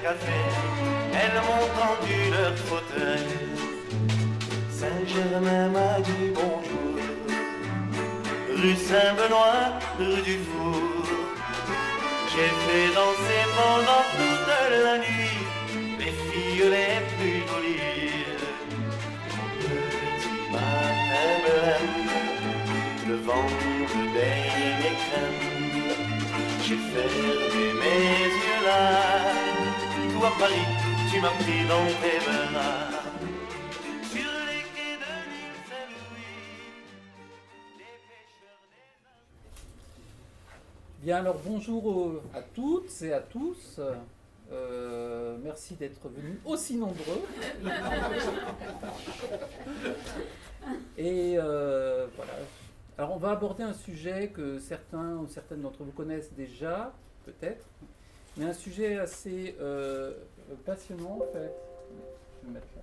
café, elles m'ont tendu leur fauteuil. Saint-Germain m'a dit bonjour, rue Saint-Benoît, rue du Four. J'ai fait danser pendant toute la nuit les filles les plus jolies. Petit matin blême, devant le dernier crème, j'ai fermé mes yeux là. Toi Paris, tu m'as pris dans tes bras. Sur les quais de l'île Saint-Louis, les pêcheurs des... Bien, alors bonjour à toutes et à tous. Merci d'être venus aussi nombreux. Et voilà. Alors on va aborder un sujet que certains ou certaines d'entre vous connaissent déjà, peut-être, mais un sujet assez passionnant en fait. Je vais me mettre là.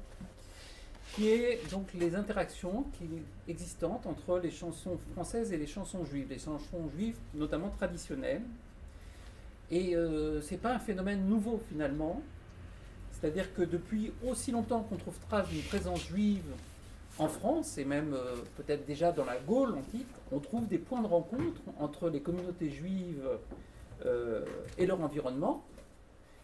Qui est donc les interactions existantes entre les chansons françaises et les chansons juives, notamment traditionnelles. Et ce n'est pas un phénomène nouveau finalement, c'est-à-dire que depuis aussi longtemps qu'on trouve trace d'une présence juive en France, et même peut-être déjà dans la Gaule antique, on trouve des points de rencontre entre les communautés juives et leur environnement.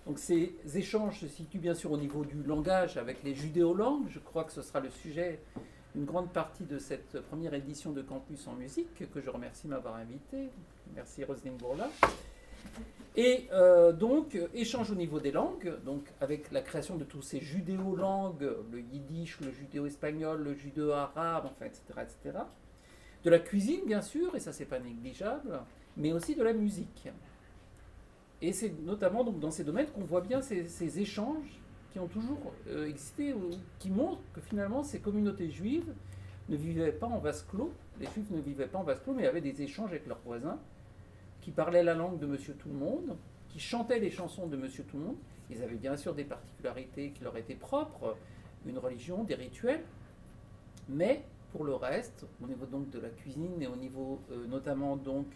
Donc ces échanges se situent bien sûr au niveau du langage avec les judéolangues. Je crois que ce sera le sujet d'une grande partie de cette première édition de Campus en musique, que je remercie de m'avoir invité. Merci Roselyne Bourla. Et donc, échange au niveau des langues, donc avec la création de tous ces judéo-langues, le yiddish, le judéo-espagnol, le judéo-arabe, enfin, etc., etc. De la cuisine, bien sûr, et ça, c'est pas négligeable, mais aussi de la musique. Et c'est notamment donc, dans ces domaines qu'on voit bien ces échanges qui ont toujours existé, qui montrent que finalement, ces communautés juives ne vivaient pas en vase clos. Les juifs ne vivaient pas en vase clos, mais avaient des échanges avec leurs voisins, qui parlaient la langue de Monsieur Tout-le-Monde, qui chantaient les chansons de Monsieur Tout-le-Monde. Ils avaient bien sûr des particularités qui leur étaient propres, une religion, des rituels, mais pour le reste, au niveau donc de la cuisine et au niveau notamment donc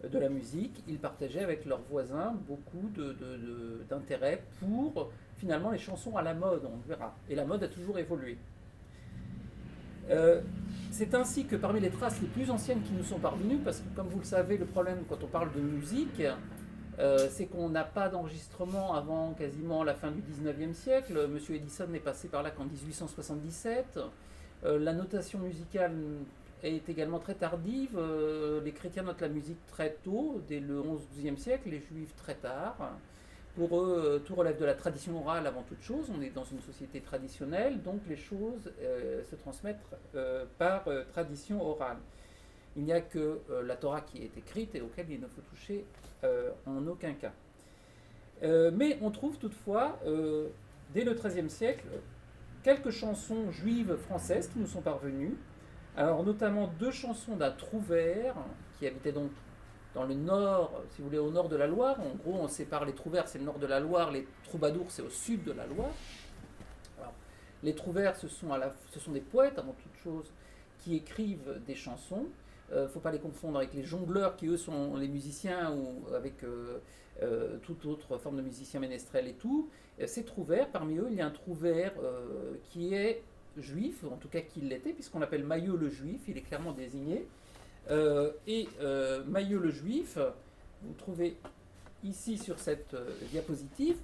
de la musique, ils partageaient avec leurs voisins beaucoup d'intérêt pour finalement les chansons à la mode, on verra. Et la mode a toujours évolué. C'est ainsi que parmi les traces les plus anciennes qui nous sont parvenues, parce que comme vous le savez, le problème quand on parle de musique, c'est qu'on n'a pas d'enregistrement avant quasiment la fin du 19e siècle. Monsieur Edison n'est passé par là qu'en 1877. La notation musicale est également très tardive. Les chrétiens notent la musique très tôt, dès le 11-12e siècle, les juifs très tard. Pour eux, tout relève de la tradition orale avant toute chose. On est dans une société traditionnelle, donc les choses se transmettent par tradition orale. Il n'y a que la Torah qui est écrite et auquel il ne faut toucher en aucun cas. Mais on trouve toutefois, dès le XIIIe siècle, quelques chansons juives françaises qui nous sont parvenues. Alors notamment deux chansons d'un trouvère qui habitait donc dans le nord, si vous voulez, au nord de la Loire. En gros, on sépare les trouvères, c'est le nord de la Loire, les troubadours, c'est au sud de la Loire. Alors, les trouvères, ce sont des poètes, avant toute chose, qui écrivent des chansons. Il ne faut pas les confondre avec les jongleurs, qui eux sont les musiciens, ou avec toute autre forme de musicien ménestrel et tout. Ces trouvères, parmi eux, il y a un trouvère qui est juif, en tout cas qui l'était, puisqu'on l'appelle Maillot le Juif, il est clairement désigné. Maillot le Juif, vous trouvez ici sur cette diapositive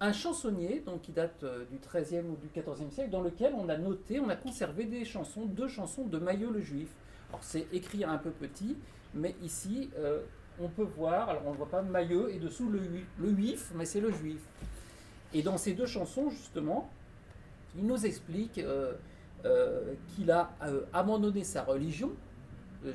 un chansonnier donc, qui date du XIIIe ou du XIVe siècle, dans lequel on a conservé deux chansons de Maillot le Juif. Alors c'est écrit un peu petit, mais ici on peut voir, alors on ne voit pas Maillot et dessous le Juif, mais c'est le Juif. Et dans ces deux chansons justement, il nous explique qu'il a abandonné sa religion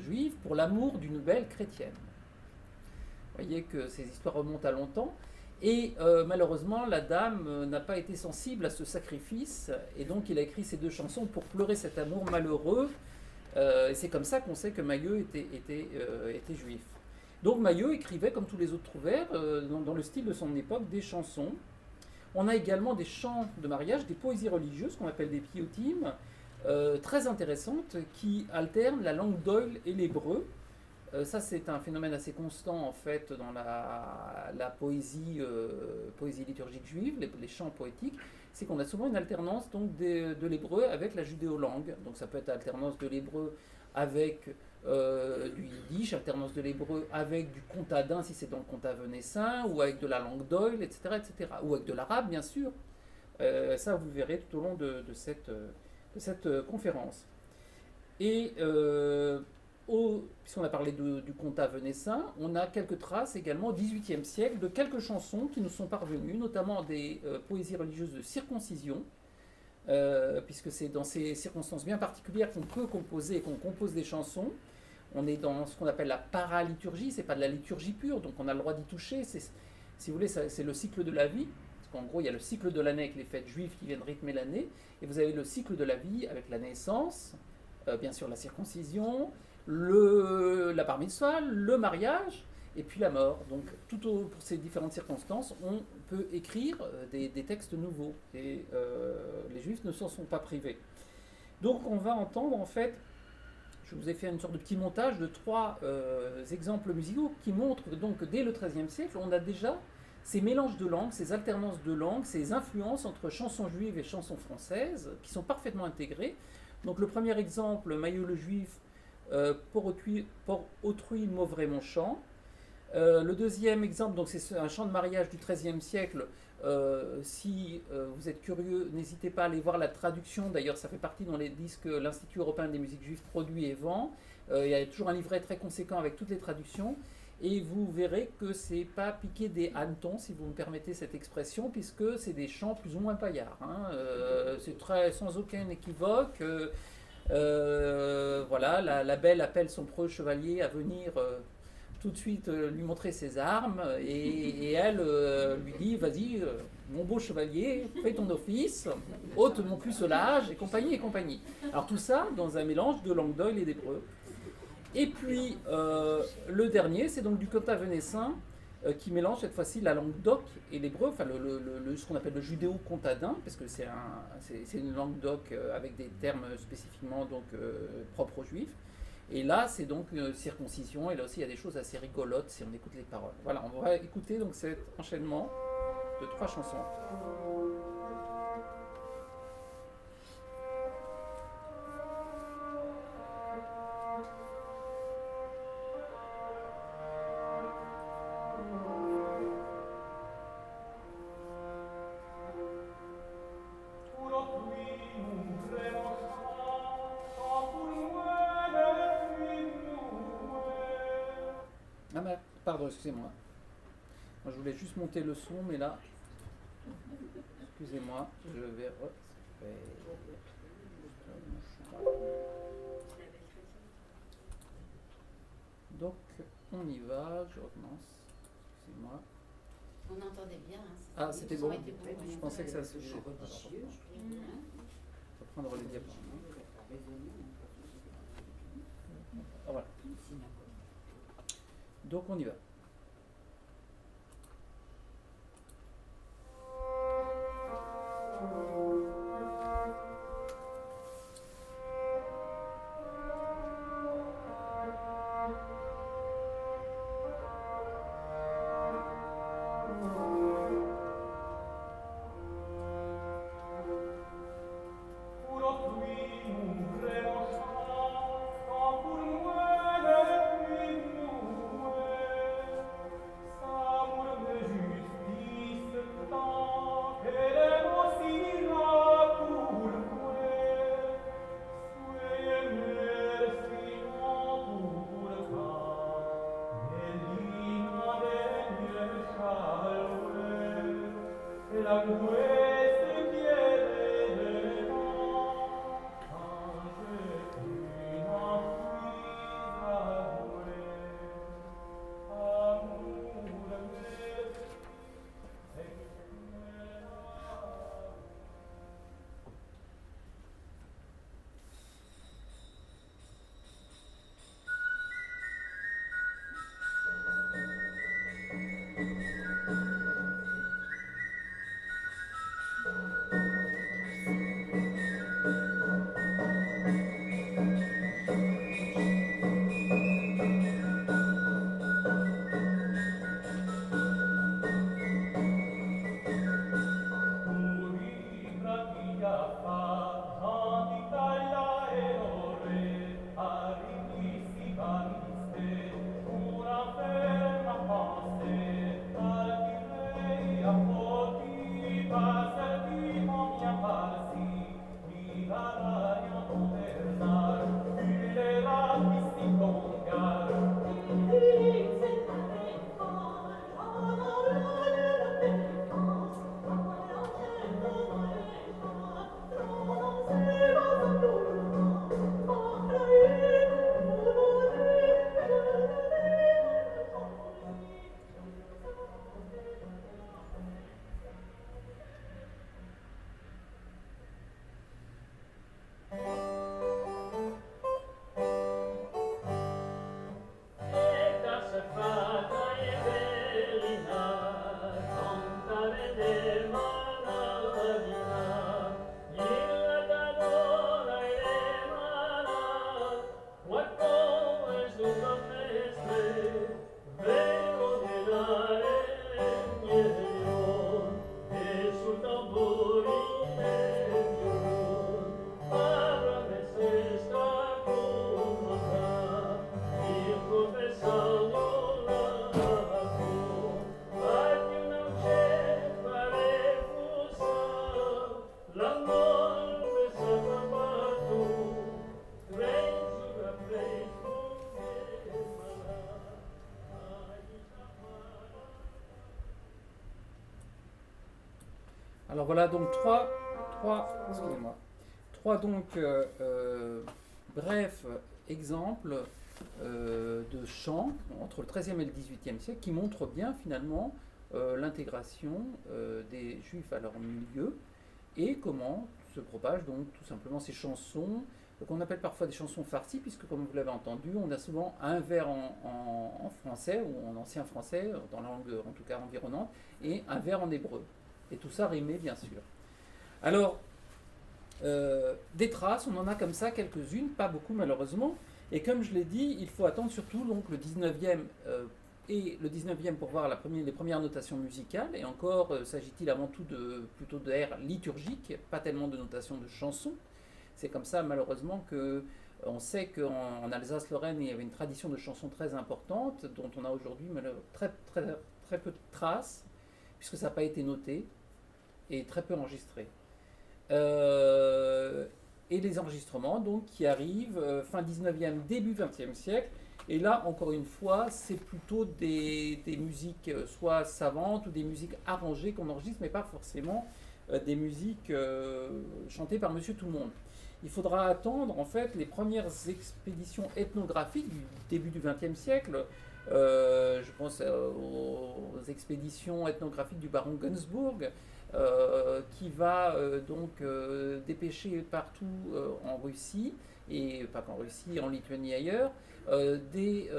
juive pour l'amour d'une belle chrétienne. Vous voyez que ces histoires remontent à longtemps. Et malheureusement, la dame n'a pas été sensible à ce sacrifice. Et donc, il a écrit ces deux chansons pour pleurer cet amour malheureux. Et c'est comme ça qu'on sait que Maillot était juif. Donc, Maillot écrivait, comme tous les autres trouvères, dans le style de son époque, des chansons. On a également des chants de mariage, des poésies religieuses, qu'on appelle des piyutim, très intéressantes, qui alternent la langue d'Oïl et l'hébreu, Ça, c'est un phénomène assez constant en fait dans la poésie, poésie liturgique juive, les chants poétiques. C'est qu'on a souvent une alternance donc de l'hébreu avec la judéo-langue. Donc ça peut être alternance de l'hébreu avec du yiddish, alternance de l'hébreu avec du comtadin si c'est dans le comtat venessin, ou avec de la langue d'oïl, etc., etc. Ou avec de l'arabe, bien sûr. Ça, vous verrez tout au long de cette conférence. Et puisqu'on a parlé du comtat venessin, on a quelques traces également au XVIIIe siècle de quelques chansons qui nous sont parvenues, notamment des poésies religieuses de circoncision, puisque c'est dans ces circonstances bien particulières qu'on peut composer et qu'on compose des chansons. On est dans ce qu'on appelle la paraliturgie, c'est pas de la liturgie pure, donc on a le droit d'y toucher. Si vous voulez, c'est le cycle de la vie. Parce qu'en gros, il y a le cycle de l'année avec les fêtes juives qui viennent rythmer l'année, et vous avez le cycle de la vie avec la naissance, bien sûr la circoncision, la bar mitzvah, le mariage, et puis la mort. Donc, pour ces différentes circonstances, on peut écrire des textes nouveaux, et les juifs ne s'en sont pas privés. Donc, on va entendre en fait, je vous ai fait une sorte de petit montage de 3 exemples musicaux qui montrent donc que dès le XIIIe siècle, on a déjà ces mélanges de langues, ces alternances de langues, ces influences entre chansons juives et chansons françaises qui sont parfaitement intégrées. Donc le premier exemple, Maillot le juif, pour autrui mauvrais mon chant. Le deuxième exemple, donc c'est un chant de mariage du XIIIe siècle. Si vous êtes curieux, n'hésitez pas à aller voir la traduction. D'ailleurs, ça fait partie dans les disques que l'Institut européen des musiques juives produit et vend. Il y a toujours un livret très conséquent avec toutes les traductions. Et vous verrez que c'est pas piquer des hannetons, si vous me permettez cette expression, puisque c'est des chants plus ou moins paillards. C'est sans aucun équivoque. Voilà, la belle appelle son preux chevalier à venir tout de suite lui montrer ses armes, et elle lui dit, vas-y, mon beau chevalier, fais ton office, ôte mon pucelage, et compagnie, et compagnie. Alors tout ça dans un mélange de langue d'oïl et d'hébreu. Et puis le dernier, c'est donc du comtat venessin qui mélange cette fois-ci la langue d'oc et l'hébreu, enfin ce qu'on appelle le judéo-comtadin, parce que c'est une langue d'oc avec des termes spécifiquement donc propres aux juifs. Et là, c'est donc une circoncision, et là aussi il y a des choses assez rigolotes si on écoute les paroles. Voilà, on va écouter donc cet enchaînement de 3 chansons. Pardon, excusez-moi. Moi, je voulais juste monter le son, mais là, excusez-moi, je vais... Donc, on y va, je recommence. Excusez-moi. On entendait bien. Ah, c'était bon. Je Je pensais que ça se faisait. On va prendre les diapos. Ah, voilà. Donc, on y va. Alors voilà donc excusez-moi, trois donc brefs exemples de chants entre le XIIIe et le XVIIIe siècle qui montrent bien finalement l'intégration des Juifs à leur milieu et comment se propagent donc tout simplement ces chansons qu'on appelle parfois des chansons farcies, puisque comme vous l'avez entendu, on a souvent un vers en français ou en ancien français, dans la langue en tout cas environnante, et un vers en hébreu. Et tout ça rimé, bien sûr. Alors, des traces, on en a comme ça quelques-unes, pas beaucoup malheureusement. Et comme je l'ai dit, il faut attendre surtout donc, le 19e et le 19e pour voir les premières notations musicales. Et encore, s'agit-il avant tout plutôt d'air liturgique, pas tellement de notation de chansons. C'est comme ça malheureusement que on sait qu'en Alsace-Lorraine, il y avait une tradition de chansons très importante, dont on a aujourd'hui très, très, très peu de traces, puisque ça n'a pas été noté et très peu enregistré. Et les enregistrements donc, qui arrivent fin 19e, début 20e siècle. Et là, encore une fois, c'est plutôt des musiques soit savantes ou des musiques arrangées qu'on enregistre, mais pas forcément des musiques chantées par Monsieur Tout-le-Monde. Il faudra attendre en fait les premières expéditions ethnographiques du début du XXe siècle. Je pense aux expéditions ethnographiques du baron Günzburg, qui va donc dépêcher partout en Russie, et pas qu'en Russie, en Lituanie et ailleurs, des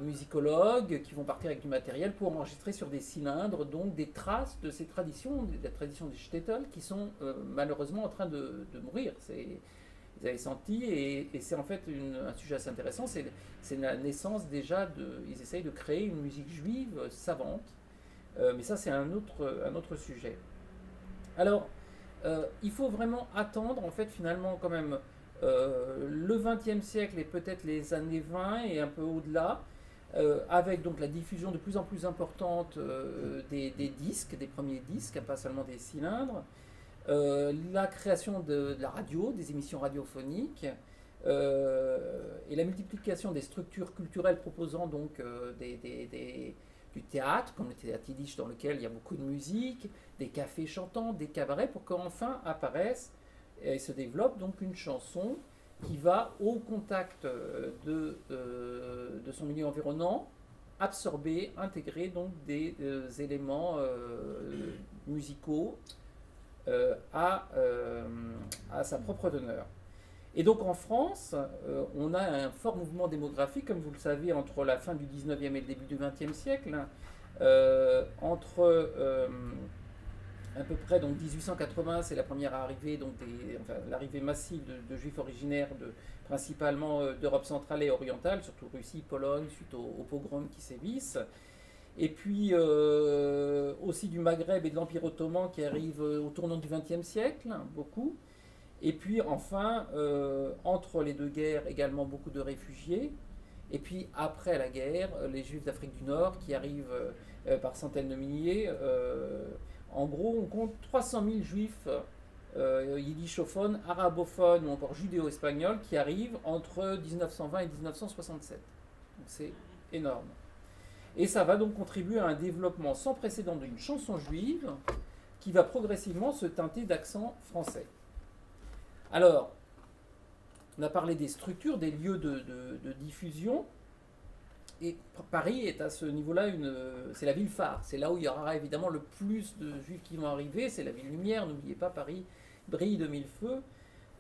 musicologues qui vont partir avec du matériel pour enregistrer sur des cylindres donc des traces de ces traditions, des traditions des shtetl qui sont malheureusement en train de mourir. Vous avez senti, et c'est en fait un sujet assez intéressant, c'est la naissance déjà ils essayent de créer une musique juive savante, mais ça c'est un autre sujet. Alors, il faut vraiment attendre en fait finalement quand même le XXe siècle et peut-être les années 20 et un peu au-delà, avec donc la diffusion de plus en plus importante des disques, des premiers disques, pas seulement des cylindres, la création de la radio, des émissions radiophoniques, et la multiplication des structures culturelles proposant donc du théâtre, comme le théâtre yiddish dans lequel il y a beaucoup de musique, des cafés chantants, des cabarets, pour qu'enfin apparaisse et se développe donc une chanson qui va au contact de son milieu environnant, absorber, intégrer donc des éléments musicaux à sa propre teneur. Et donc en France, on a un fort mouvement démographique, comme vous le savez, entre la fin du 19e et le début du 20e siècle, entre à peu près donc 1880, c'est la première arrivée, donc l'arrivée massive de juifs originaires principalement d'Europe centrale et orientale, surtout Russie, Pologne, suite aux pogroms qui sévissent. Et puis aussi du Maghreb et de l'Empire ottoman qui arrive au tournant du XXe siècle, beaucoup. Et puis enfin, entre les deux guerres, également beaucoup de réfugiés. Et puis après la guerre, les Juifs d'Afrique du Nord qui arrivent par centaines de milliers. En gros, on compte 300 000 Juifs yiddishophones, arabophones ou encore judéo-espagnols qui arrivent entre 1920 et 1967. Donc c'est énorme. Et ça va donc contribuer à un développement sans précédent d'une chanson juive qui va progressivement se teinter d'accent français. Alors, on a parlé des structures, des lieux de diffusion, et Paris est à ce niveau-là, c'est la ville phare. C'est là où il y aura évidemment le plus de juifs qui vont arriver, c'est la ville lumière, n'oubliez pas, Paris brille de mille feux,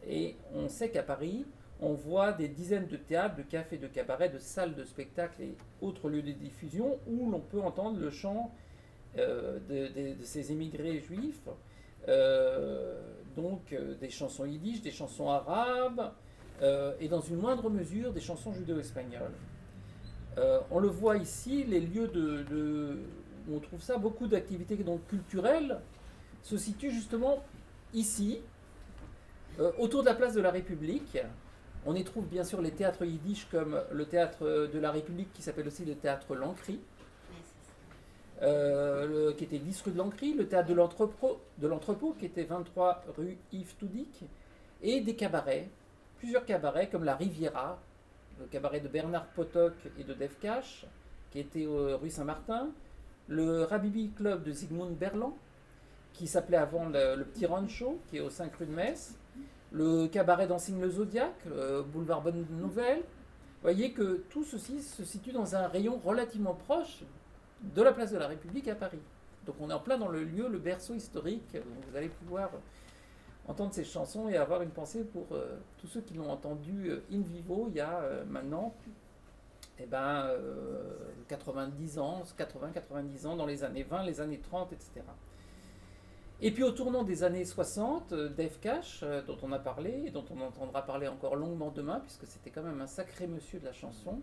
et on sait qu'à Paris, on voit des dizaines de théâtres, de cafés, de cabarets, de salles de spectacle et autres lieux de diffusion où l'on peut entendre le chant de ces émigrés juifs, donc des chansons yiddish, des chansons arabes, et dans une moindre mesure des chansons judéo-espagnoles. On le voit ici, les lieux où on trouve ça, beaucoup d'activités donc culturelles se situent justement ici, autour de la place de la République. On y trouve bien sûr les théâtres yiddish comme le théâtre de la République qui s'appelle aussi le théâtre Lancry. qui était 10 rue de l'Ancry, le théâtre de l'Entrepôt, qui était 23 rue Yves Toudic, et des cabarets, plusieurs cabarets comme la Riviera, le cabaret de Bernard Potok et de Dave Cash, qui était rue Saint-Martin, le Rabibi Club de Zygmunt Berland, qui s'appelait avant le Petit Rancho, qui est au 5 rue de Metz, le cabaret d'Enseigne le Zodiac, boulevard Bonne Nouvelle. Vous voyez que tout ceci se situe dans un rayon relativement proche de la place de la République à Paris. Donc on est en plein dans le lieu, le berceau historique, où vous allez pouvoir entendre ces chansons et avoir une pensée pour tous ceux qui l'ont entendu in vivo il y a maintenant 90 ans, 80-90 ans, dans les années 20, les années 30, etc. Et puis au tournant des années 60, Dave Cash, dont on a parlé, et dont on entendra parler encore longuement demain, puisque c'était quand même un sacré monsieur de la chanson,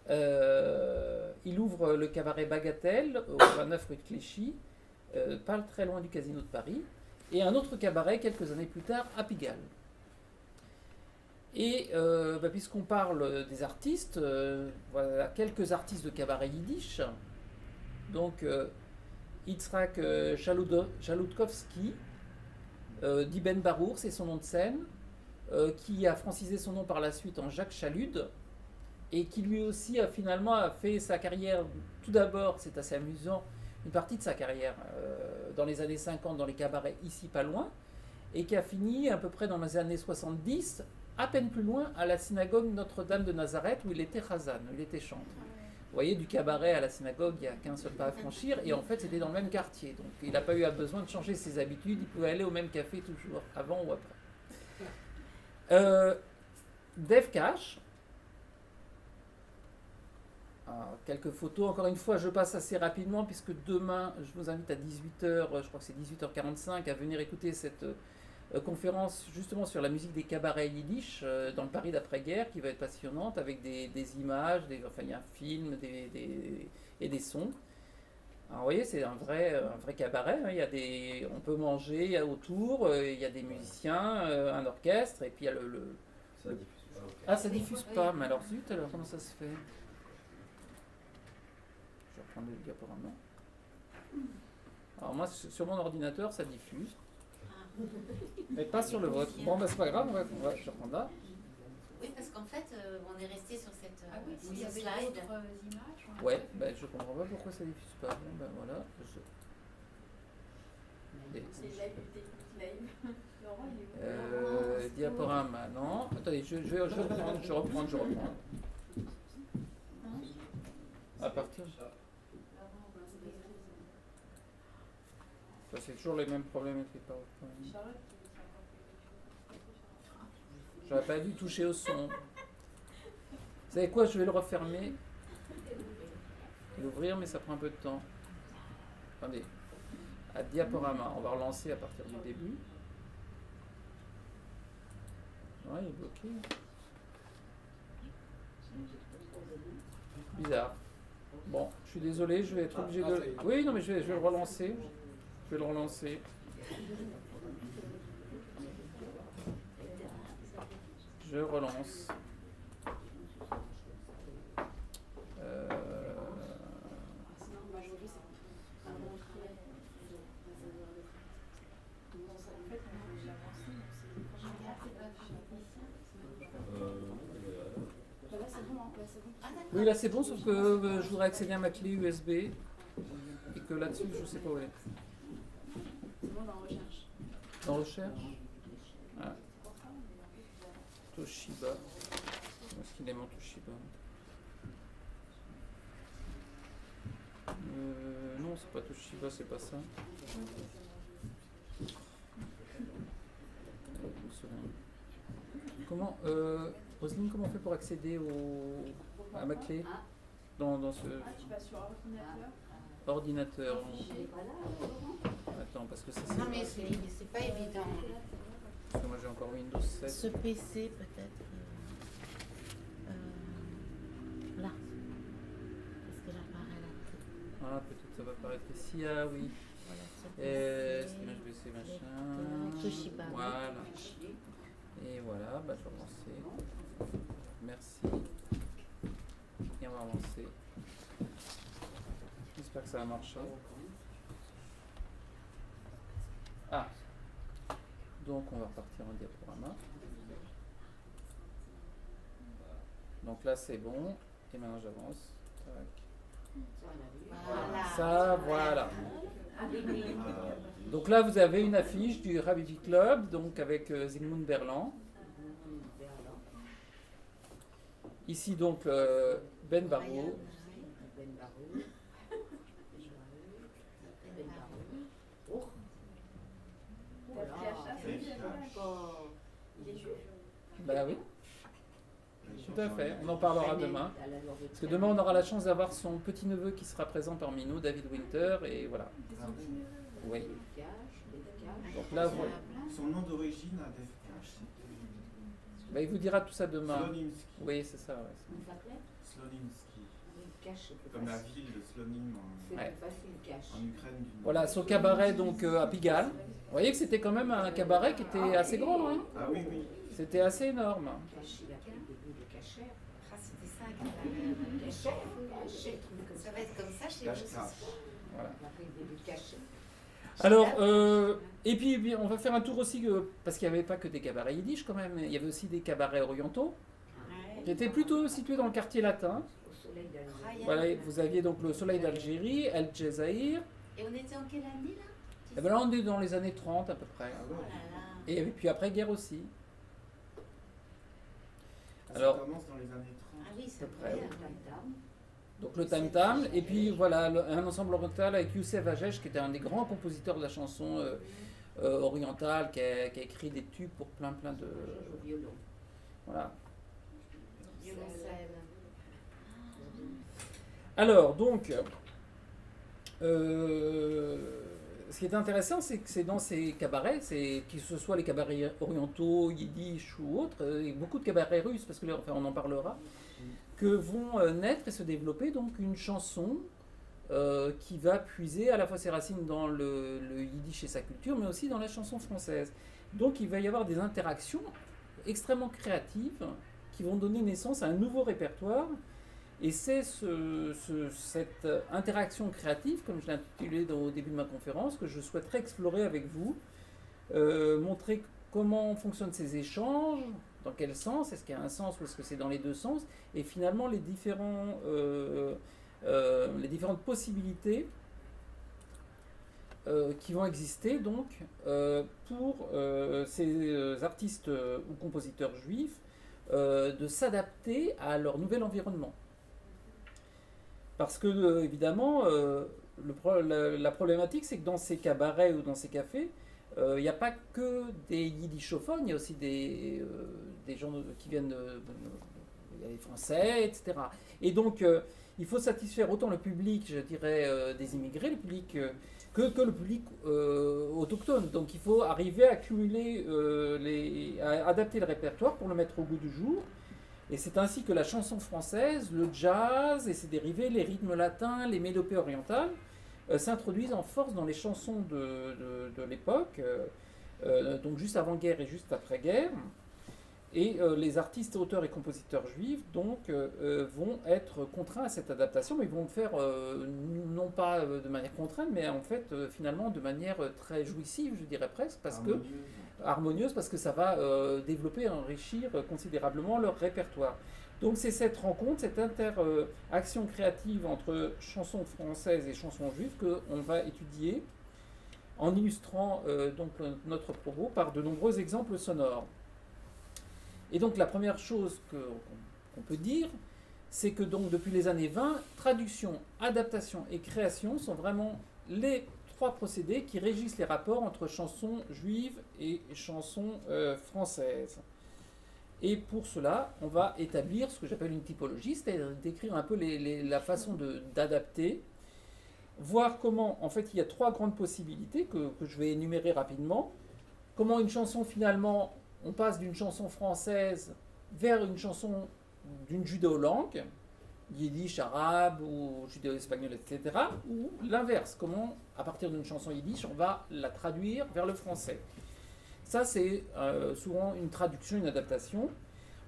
il ouvre le cabaret Bagatelle, au 29 rue de Clichy, pas très loin du Casino de Paris, et un autre cabaret quelques années plus tard à Pigalle. Et puisqu'on parle des artistes, voilà quelques artistes de cabaret yiddish. Donc Yitzhak Chaloutkowski, dit Ben Barour, c'est son nom de scène, qui a francisé son nom par la suite en Jacques Chalude, et qui lui aussi a finalement fait sa carrière, tout d'abord, c'est assez amusant, une partie de sa carrière dans les années 50 dans les cabarets ici pas loin, et qui a fini à peu près dans les années 70, à peine plus loin, à la synagogue Notre-Dame de Nazareth, où il était chazan, où il était chantre. Vous voyez, du cabaret à la synagogue, il n'y a qu'un seul pas à franchir, et en fait c'était dans le même quartier, donc il n'a pas eu besoin de changer ses habitudes, il pouvait aller au même café toujours, avant ou après. Dave Cash. Alors, quelques photos, encore une fois je passe assez rapidement puisque demain je vous invite à 18h, je crois que c'est 18h45 à venir écouter cette conférence justement sur la musique des cabarets yiddish dans le Paris d'après-guerre qui va être passionnante avec des images, il y a un film et des sons. Alors vous voyez c'est un vrai cabaret, hein, on peut manger autour, il y a des musiciens, un orchestre et puis il y a Ça diffuse pas. Ah ça diffuse pas, mais alors zut alors comment ça se fait? Je vais reprendre le diaporama. Alors moi, sur mon ordinateur, ça diffuse. Mais pas sur le vôtre. Bon, bah c'est pas grave, je vais reprendre là. Oui, parce qu'en fait, on est resté sur cette sur il y ce avait slide. d'autres images. Ouais, ben je comprends pas pourquoi ça diffuse pas. Bon, ben voilà. C'est live, live. Laurent, il est où Diaporama, non. Attendez, je reprends. À partir. Ça, c'est toujours les mêmes problèmes avec les PowerPoint. J'aurais pas dû toucher au son. Vous savez quoi, je vais le refermer. L'ouvrir, mais ça prend un peu de temps. Attendez. À diaporama, on va relancer à partir du début. Ouais, il est bloqué. Bizarre. Bon, je suis désolé, je vais être obligé de... Oui, non, mais je vais le relancer. Je vais le relancer. Je relance. Oui, là c'est bon, sauf que je voudrais accéder à ma clé USB et que là-dessus, je ne sais pas où elle est. C'est bon dans recherche. Dans recherche. Ah. Toshiba. Est-ce qu'il est mon Toshiba? Non, c'est pas Toshiba, c'est pas ça. Comment, Roselyne, comment on fait pour accéder à ma clé dans ce Tu vas sur ordinateur? ordinateur. Attends, parce que ça c'est... Non, mais c'est pas évident. Parce que moi j'ai encore Windows 7. Ce PC, peut-être. Là. Est-ce que j'apparais là? Ah, peut-être ça va apparaître ici. Ah oui. Voilà, ce C'est PC. HBC machin. Toshiba. Voilà. Et voilà, bah, je vais relancer. Merci. Et on va avancer. J'espère que ça va marcher. Ah, donc on va repartir en diaporama. Donc là c'est bon. Et maintenant j'avance. Tac. Voilà. Ça, voilà. Donc là vous avez une affiche du Rabidi Club, donc avec Zygmunt Berland. Ici donc Ben Barou. Il est juif. Ben oui, tout à fait. On en parlera demain. Parce que demain on aura la chance d'avoir son petit-neveu qui sera présent parmi nous, David Winter, et voilà. Oui. Donc là, voilà. Son nom d'origine à Defcache, Ben, il vous dira tout ça demain. Slonimski. Oui, c'est ça. Ouais. Slonimski. Comme la ville de Slonim Ouais. en Ukraine. Du Nord. Voilà, son cabaret donc à Pigalle. Vous voyez que c'était quand même un cabaret qui était assez grand. Hein. Ah oui, oui. C'était assez énorme. Ah, c'était ça, cabaret. Ça va être comme ça chez vous. Cache-cache. Voilà. Alors, et puis bien, on va faire un tour aussi, parce qu'il n'y avait pas que des cabarets yiddish quand même, il y avait aussi des cabarets orientaux, qui étaient plutôt situés dans le quartier latin. Voilà, vous aviez donc le Soleil d'Algérie, El Djezaïr, Et on était en quelle année là? et bien là on est dans les années 30 à peu près. Oh là là. Et puis après guerre aussi. Ça Alors, commence dans les années 30. Ah oui, c'est à peu près, vrai. donc le Tam Tam, et puis voilà, un ensemble oriental avec Youssef Hajesh, qui était un des grands compositeurs de la chanson orientale, qui a écrit des tubes pour plein de... Voilà. Violoncelle. Alors, donc, ce qui est intéressant, c'est que c'est dans ces cabarets, que ce soit les cabarets orientaux, yiddish ou autres, et beaucoup de cabarets russes, parce que là, enfin, on en parlera, que vont naître et se développer donc une chanson qui va puiser à la fois ses racines dans le yiddish et sa culture, mais aussi dans la chanson française. Donc il va y avoir des interactions extrêmement créatives qui vont donner naissance à un nouveau répertoire. Et c'est cette interaction créative, comme je l'ai intitulé au début de ma conférence, que je souhaiterais explorer avec vous, montrer comment fonctionnent ces échanges, dans quel sens, est-ce qu'il y a un sens ou est-ce que c'est dans les deux sens, et finalement les différentes possibilités qui vont exister donc pour ces artistes ou compositeurs juifs de s'adapter à leur nouvel environnement. Parce que, évidemment, la problématique, c'est que dans ces cabarets ou dans ces cafés, il n'y a pas que des yiddishophones, il y a aussi des gens qui viennent, il y a des Français, etc. Et donc, il faut satisfaire autant le public, je dirais, des immigrés, le public, que le public autochtone. Donc, il faut arriver à cumuler, à adapter le répertoire pour le mettre au goût du jour. Et c'est ainsi que la chanson française, le jazz et ses dérivés, les rythmes latins, les mélopées orientales, s'introduisent en force dans les chansons de l'époque, donc juste avant-guerre et juste après-guerre. Et les artistes, auteurs et compositeurs juifs donc, vont être contraints à cette adaptation, mais ils vont le faire non pas de manière contrainte, mais en fait finalement de manière très jouissive, je dirais presque, parce que harmonieuse, parce que ça va développer et enrichir considérablement leur répertoire. Donc c'est cette rencontre, cette interaction créative entre chansons françaises et chansons juives qu'on va étudier en illustrant donc notre propos par de nombreux exemples sonores. Et donc la première chose qu'on peut dire, c'est que donc depuis les années 20, traduction, adaptation et création sont vraiment les trois procédés qui régissent les rapports entre chansons juives et chansons françaises. Et pour cela, on va établir ce que j'appelle une typologie, c'est-à-dire décrire un peu la façon d'adapter, voir comment, en fait, il y a trois grandes possibilités que je vais énumérer rapidement. Comment une chanson, finalement, on passe d'une chanson française vers une chanson d'une judéo-langue, yiddish, arabe ou judéo-espagnol, etc. Ou l'inverse, comment, à partir d'une chanson yiddish, on va la traduire vers le français. Ça, c'est souvent une traduction, une adaptation.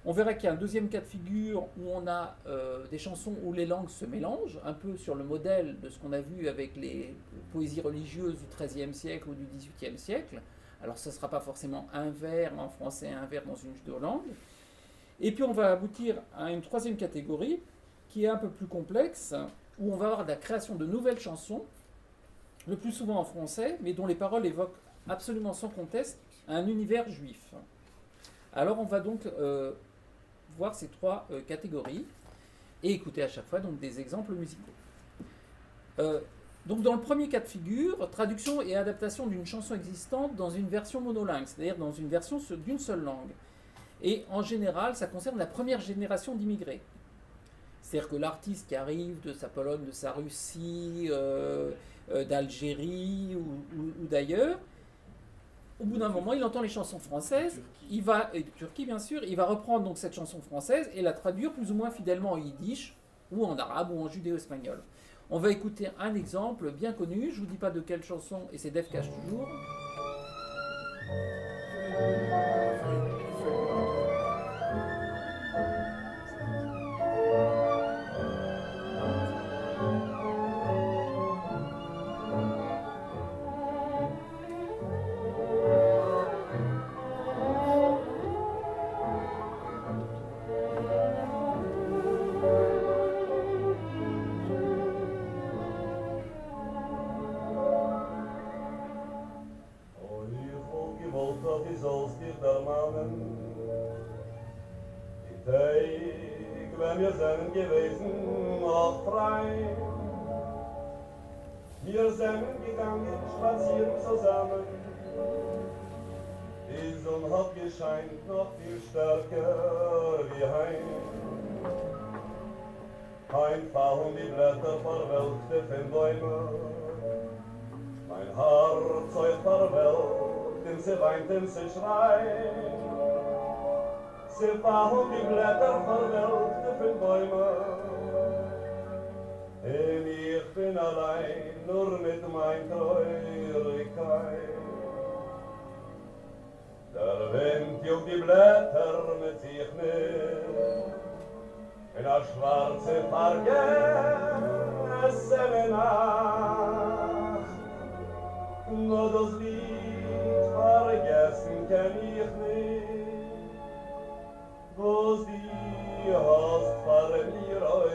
On verra qu'il y a un deuxième cas de figure où on a des chansons où les langues se mélangent, un peu sur le modèle de ce qu'on a vu avec les poésies religieuses du XIIIe siècle ou du XVIIIe siècle. Alors ce ne sera pas forcément un vers en français, un vers dans une autre langue. Et puis on va aboutir à une troisième catégorie qui est un peu plus complexe, où on va avoir de la création de nouvelles chansons, le plus souvent en français, mais dont les paroles évoquent absolument sans conteste un univers juif. Alors on va donc voir ces trois catégories et écouter à chaque fois donc, des exemples musicaux. Donc dans le premier cas de figure, traduction et adaptation d'une chanson existante dans une version monolingue, c'est-à-dire dans une version d'une seule langue. Et en général, ça concerne la première génération d'immigrés. C'est-à-dire que l'artiste qui arrive de sa Pologne, de sa Russie, d'Algérie ou d'ailleurs, au bout d'un moment, il entend les chansons françaises, et de Turquie bien sûr, il va reprendre donc cette chanson française et la traduire plus ou moins fidèlement en yiddish, ou en arabe, ou en judéo-espagnol. On va écouter un exemple bien connu, je ne vous dis pas de quelle chanson, et c'est Def Cash toujours. Gewesen noch frei. Wir sind gegangen, spazieren zusammen. Die Sonne hat gescheint noch viel stärker wie heim. Einfach die Blätter verwelkte von Bäumen. Mein Herz euch verwelkt, sie weint, sie schreit. Sie fahren die Blätter verwelkt von Bäumen. Und ich bin allein, nur mit meiner Traurigkeit. Der Wind juckt die Blätter mit sich nicht. In der schwarze vergessene Nacht. Nur das Lied vergessen kann ich nicht. Was die hast vor mir ausgetragen.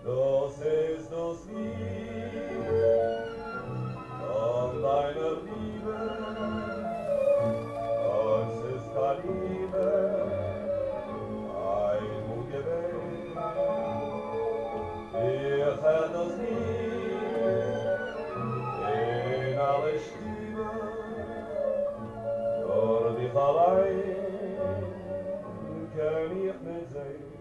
Das ist das Lied von deiner Liebe. Das ist keine Liebe, ein Ungewehr. Ich hör das Lied in alle Stimmen. Door die allein kan ich nicht sehen.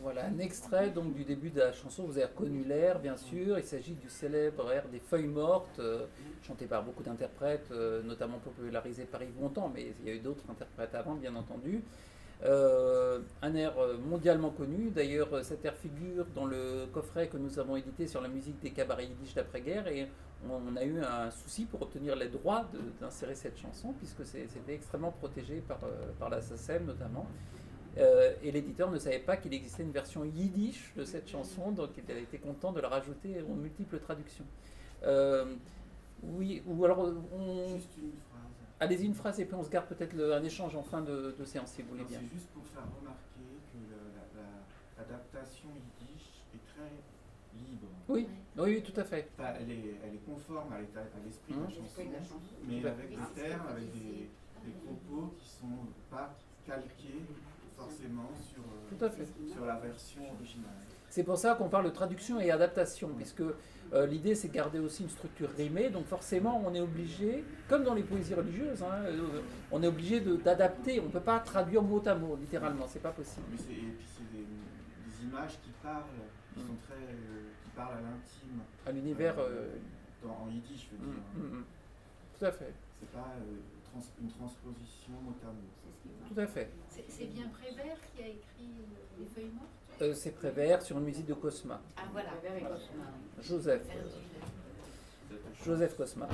Voilà un extrait donc du début de la chanson. Vous avez reconnu l'air, bien sûr. Il s'agit du célèbre air des Feuilles mortes, chanté par beaucoup d'interprètes, notamment popularisé par Yves Montand, mais il y a eu d'autres interprètes avant, bien entendu. Un air mondialement connu. D'ailleurs, cet air figure dans le coffret que nous avons édité sur la musique des cabarets yiddish d'après-guerre, et on a eu un souci pour obtenir les droits d'insérer cette chanson, puisque c'était extrêmement protégé par la SACEM notamment. Et l'éditeur ne savait pas qu'il existait une version yiddish de cette chanson, donc il a été content de la rajouter aux multiples traductions. Oui, ou alors Juste une phrase. allez-y une phrase et puis on se garde peut-être un échange en fin de séance si vous voulez bien. C'est juste pour faire remarquer que l'adaptation yiddish est très libre. Oui, oui, tout à fait. Enfin, elle est conforme à l'esprit de la chanson, mais avec des termes, avec des propos qui ne sont pas calqués forcément sur la version originale. C'est pour ça qu'on parle de traduction et adaptation, puisque l'idée c'est de garder aussi une structure rimée, donc forcément on est obligé, comme dans les poésies religieuses, on est obligé d'adapter, on ne peut pas traduire mot à mot, littéralement, c'est pas possible. Et puis c'est des images qui parlent, qui sont qui parlent à l'intime. À l'univers... en yiddish, je veux dire. Tout à fait. C'est pas une transposition mot à mot. Tout à fait. C'est bien Prévert qui a écrit Les Feuilles mortes. C'est Prévert sur une musique de Cosma. Ah voilà, Prévert et Cosma. Joseph. Joseph Cosma.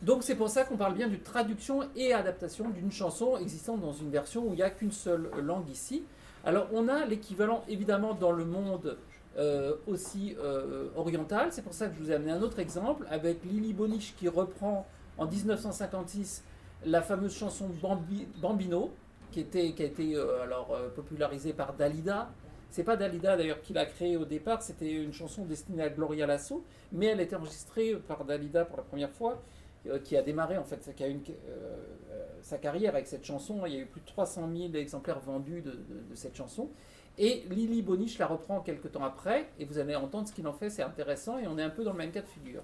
Donc c'est pour ça qu'on parle bien de traduction et adaptation d'une chanson existant dans une version où il n'y a qu'une seule langue ici. Alors on a l'équivalent évidemment dans le monde aussi oriental, c'est pour ça que je vous ai amené un autre exemple avec Lili Bonich qui reprend en 1956 la fameuse chanson Bambino qui a été popularisée par Dalida. C'est pas Dalida d'ailleurs qui l'a créée au départ, c'était une chanson destinée à Gloria Lasso, mais elle a été enregistrée par Dalida pour la première fois, qui a démarré en fait, qui a eu sa carrière avec cette chanson. Il y a eu plus de 300 000 exemplaires vendus de cette chanson. Et Lili Bonich la reprend quelques temps après, et vous allez entendre ce qu'il en fait, c'est intéressant, et on est un peu dans le même cas de figure.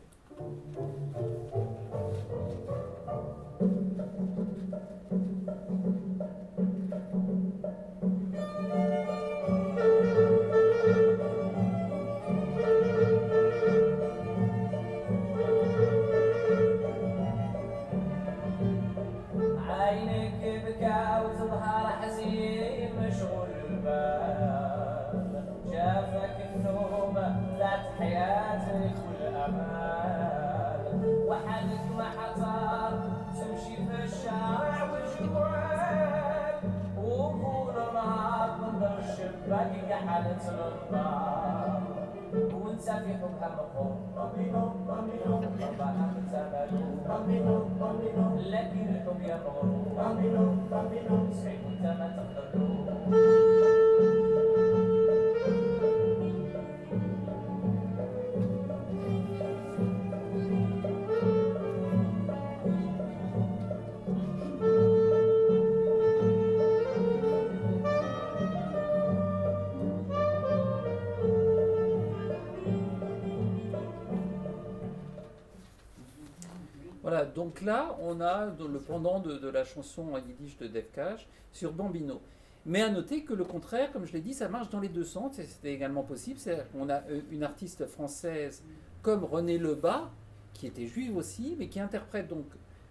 Voilà, donc là, on a le pendant de la chanson en yiddish de Dave Cash sur Bambino. Mais à noter que le contraire, comme je l'ai dit, ça marche dans les deux sens, et c'était également possible. C'est-à-dire qu'on a une artiste française comme Renée Lebas, qui était juive aussi, mais qui interprète donc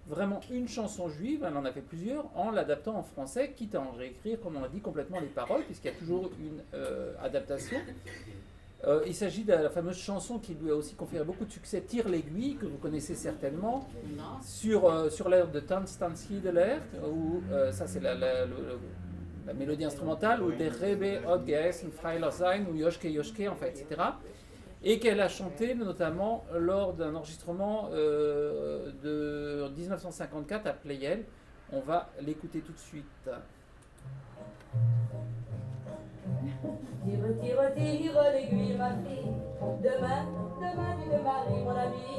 vraiment une chanson juive, elle en a fait plusieurs, en l'adaptant en français, quitte à en réécrire, comme on l'a dit, complètement les paroles, puisqu'il y a toujours une adaptation. Il s'agit de la fameuse chanson qui lui a aussi conféré beaucoup de succès, Tire l'aiguille, que vous connaissez certainement, sur l'air de Tanz Hitler, où ça c'est la mélodie instrumentale, ou des Rebe, Od Geessen, Freiler sein, ou Joschke Joschke, enfin, etc. Et qu'elle a chanté notamment lors d'un enregistrement de 1954 à Pleyel. On va l'écouter tout de suite. Tire, tire, tire l'aiguille, ma fille. Demain, demain, tu te maries, mon ami.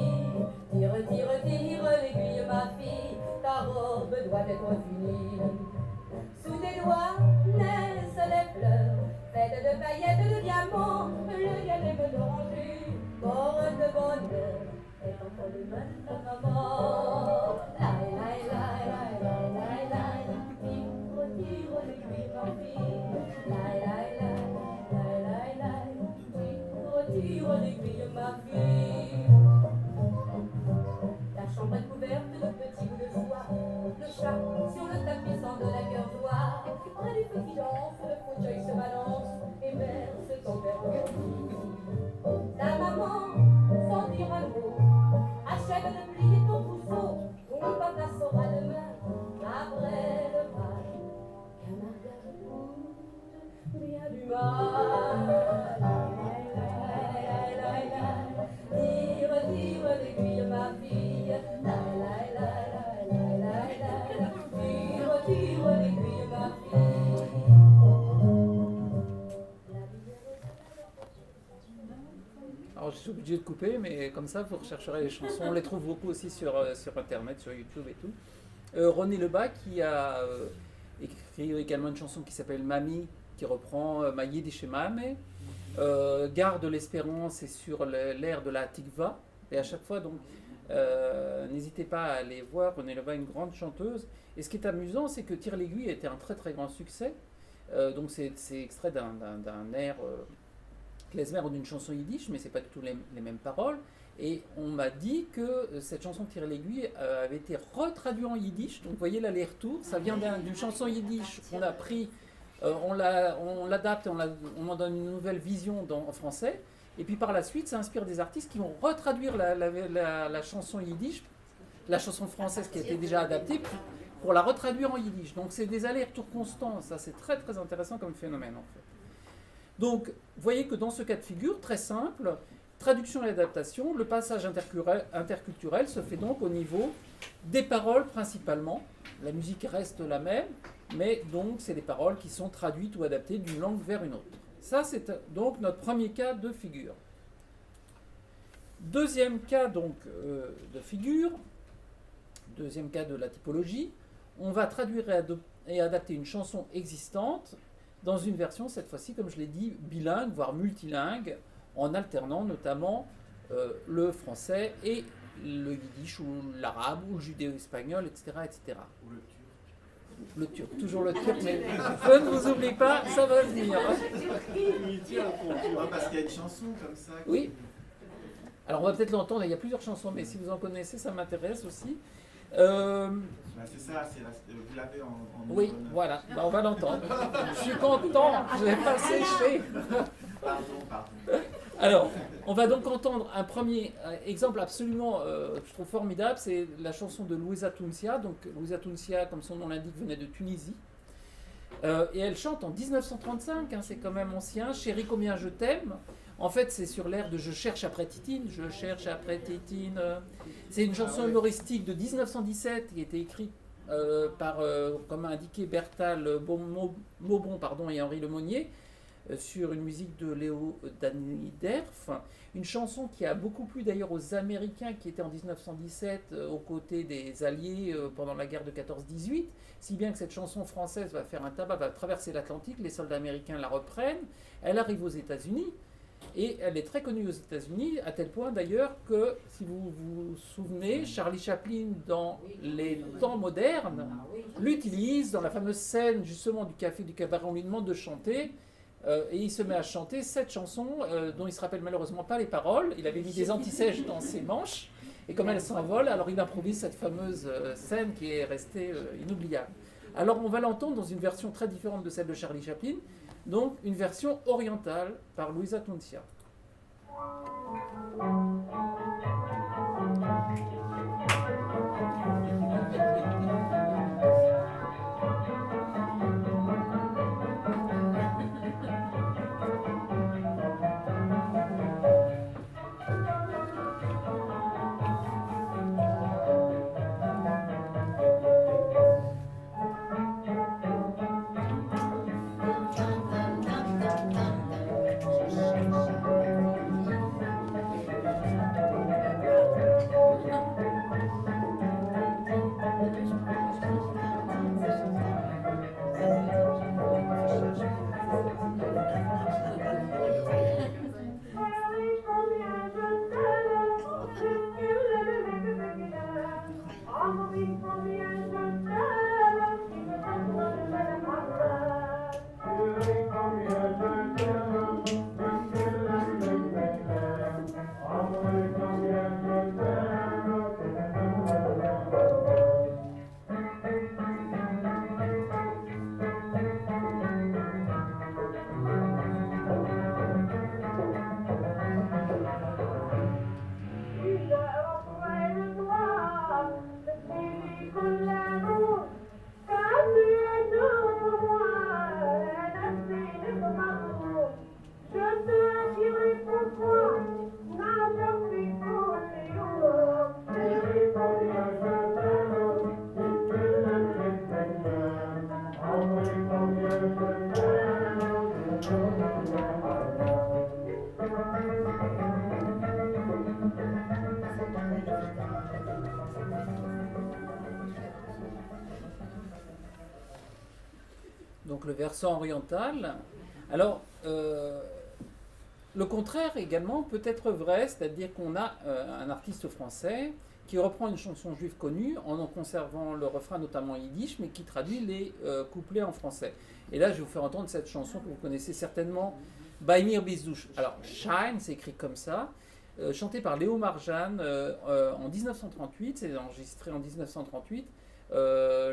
Tire, tire, tire l'aiguille, ma fille. Ta robe doit être finie. Sous tes doigts naissent les fleurs, faites de paillettes, de diamants. Le diadème d'oranger, porte de bonheur. Et enfant de maman. Laï, laï, laï, laï, laï, laï, laï. Tire, tire l'aiguille, ma fille. Laï, laï, laï, laï, laï, laï. Tire l'aiguille, ma fille. La chambre est couverte de petits bouts de soie. Le chat sur le tapis sent de la cœur joie. Près des feux qui dansent, le fauteuil se balance et verse ton verre. Ta maman, sans dire un mot, achève de plier ton trousseau. Ton papa saura demain, après le bal, qu'un mariage coûte bien du mal. Tire, tire l'aiguille, ma fille. Tire, tire l'aiguille, ma fille. Alors je suis obligé de couper, mais comme ça vous rechercherez les chansons. On les trouve beaucoup aussi sur internet, sur YouTube et tout. Renée Lebas qui a écrit également une chanson qui s'appelle Mamie, qui reprend Ma Yiddish Mame. Garde l'espérance et sur l'air de la Tikva. Et à chaque fois, donc, n'hésitez pas à aller voir. Renée Lebas est une grande chanteuse. Et ce qui est amusant, c'est que Tire l'aiguille a été un très très grand succès. Donc c'est extrait d'un air klezmer ou d'une chanson yiddish, mais c'est pas du tout les mêmes paroles. Et on m'a dit que cette chanson Tire l'aiguille avait été retraduite en yiddish. Donc vous voyez l'aller-retour. Ça vient d'une chanson yiddish qu'on a pris. On l'adapte, on en donne une nouvelle vision en français, Et puis par la suite, ça inspire des artistes qui vont retraduire la chanson yiddish, la chanson française qui a été déjà adaptée, pour la retraduire en yiddish. Donc c'est des allers-retours constants. Ça, c'est très très intéressant comme phénomène en fait. Donc, vous voyez que dans ce cas de figure, très simple, traduction et adaptation, le passage interculturel se fait donc au niveau des paroles principalement. La musique reste la même, mais donc c'est les paroles qui sont traduites ou adaptées d'une langue vers une autre. Ça, c'est donc notre premier cas de figure. Deuxième cas donc de figure, deuxième cas de la typologie, on va traduire et adapter une chanson existante dans une version, cette fois-ci, comme je l'ai dit, bilingue, voire multilingue, en alternant notamment le français et le yiddish, ou l'arabe, ou le judéo-espagnol, etc., etc. Ou le turc. Le turc, toujours le turc, mais je ne vous oublie pas, ça va venir. Parce qu'il y a une chanson comme ça. Oui. Alors on va peut-être l'entendre, il y a plusieurs chansons, mais si vous en connaissez, ça m'intéresse aussi. C'est ça, vous l'avez en oui, voilà, on va l'entendre. Je suis content, je vais pas sécher. Pardon. Alors, on va donc entendre un premier exemple absolument, je trouve formidable, c'est la chanson de Louisa Tunisia. Donc Louisa Tunisia, comme son nom l'indique, venait de Tunisie. Et elle chante en 1935, hein, c'est quand même ancien, Chérie combien je t'aime. En fait, c'est sur l'air de Je cherche après Titine, je cherche après Titine. C'est une chanson humoristique de 1917 qui a été écrite par, comme a indiqué, Bertal Maubon et Henri Lemonnier, sur une musique de Léo Daniderf. Une chanson qui a beaucoup plu d'ailleurs aux Américains qui étaient en 1917 aux côtés des Alliés pendant la guerre de 14-18, si bien que cette chanson française va faire un tabac, va traverser l'Atlantique, les soldats américains la reprennent, elle arrive aux États-Unis. Et elle est très connue aux États-Unis, à tel point d'ailleurs que, si vous vous souvenez, Charlie Chaplin, dans les temps modernes, l'utilise dans la fameuse scène justement du café du cabaret. On lui demande de chanter, et il se met à chanter cette chanson dont il ne se rappelle malheureusement pas les paroles. Il avait mis des antisèches dans ses manches, et comme elle s'envole, alors il improvise cette fameuse scène qui est restée inoubliable. Alors on va l'entendre dans une version très différente de celle de Charlie Chaplin, donc une version orientale par Louisa Tunisia. Donc le versant oriental. Alors, le contraire également peut être vrai, c'est-à-dire qu'on a un artiste français qui reprend une chanson juive connue en conservant le refrain notamment yiddish, mais qui traduit les couplets en français. Et là, je vais vous faire entendre cette chanson que vous connaissez certainement, Baimir Bizdouche. Alors, Shine, c'est écrit comme ça, chanté par Léo Marjan en 1938, c'est enregistré en 1938.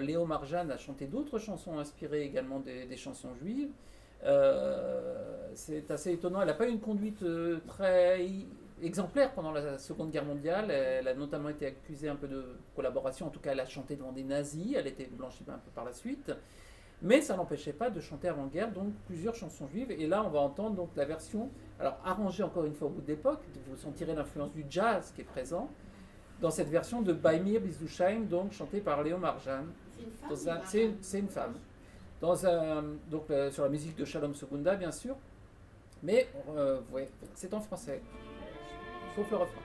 Léo Marjan a chanté d'autres chansons inspirées également des chansons juives. C'est assez étonnant. Elle n'a pas eu une conduite très exemplaire pendant la Seconde Guerre mondiale. Elle a notamment été accusée un peu de collaboration. En tout cas, elle a chanté devant des nazis. Elle a été blanchie un peu par la suite. Mais ça n'empêchait pas de chanter avant-guerre, donc plusieurs chansons juives. Et là, on va entendre donc la version, alors arrangée encore une fois au bout d'époque. Vous sentirez l'influence du jazz qui est présent dans cette version de Bei mir bist du schön, donc chantée par Léo Marjan. C'est une femme. Donc sur la musique de Shalom Segunda, bien sûr. Mais ouais, c'est en français, sauf le refrain.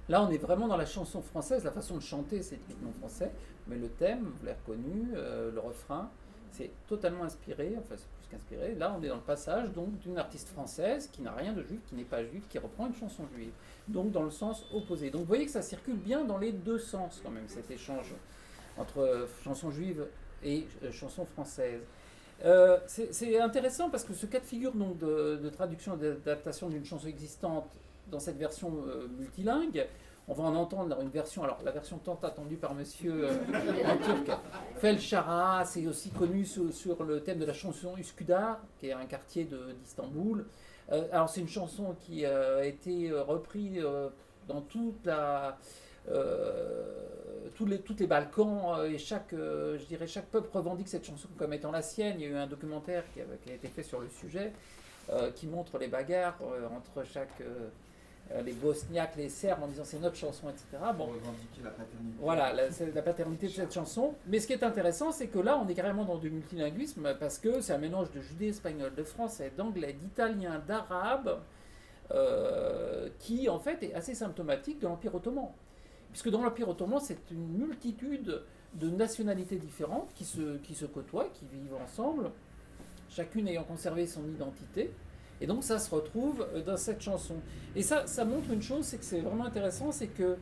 Là, on est vraiment dans la chanson française. La façon de chanter, c'est typiquement français. Mais le thème, vous l'avez reconnu, le refrain, c'est totalement inspiré. Enfin, c'est plus qu'inspiré. Là, on est dans le passage donc d'une artiste française qui n'a rien de juif, qui n'est pas juive, qui reprend une chanson juive. Donc, dans le sens opposé. Donc, vous voyez que ça circule bien dans les deux sens, quand même, cet échange entre chanson juive et chanson française. C'est intéressant parce que ce cas de figure donc, de traduction et d'adaptation d'une chanson existante dans cette version multilingue, on va en entendre une version, alors la version tant attendue par monsieur en turc, Felchara, c'est aussi connu sur le thème de la chanson Üsküdar, qui est un quartier d'Istanbul. Alors c'est une chanson qui a été reprise dans toute la... tous les Balkans et chaque peuple revendique cette chanson comme étant la sienne. Il y a eu un documentaire qui a été fait sur le sujet qui montre les bagarres entre les Bosniaques, les Serbes en disant c'est notre chanson, etc. Bon, revendiquer la paternité. Voilà, c'est la paternité de cette chanson. Mais ce qui est intéressant, c'est que là, on est carrément dans du multilinguisme parce que c'est un mélange de judéo-espagnol, de français, d'anglais, d'italien, d'arabe, qui en fait est assez symptomatique de l'Empire ottoman. Puisque dans l'Empire ottoman, c'est une multitude de nationalités différentes qui se côtoient, qui vivent ensemble, chacune ayant conservé son identité. Et donc ça se retrouve dans cette chanson. Et ça montre une chose, c'est que c'est vraiment intéressant, c'est que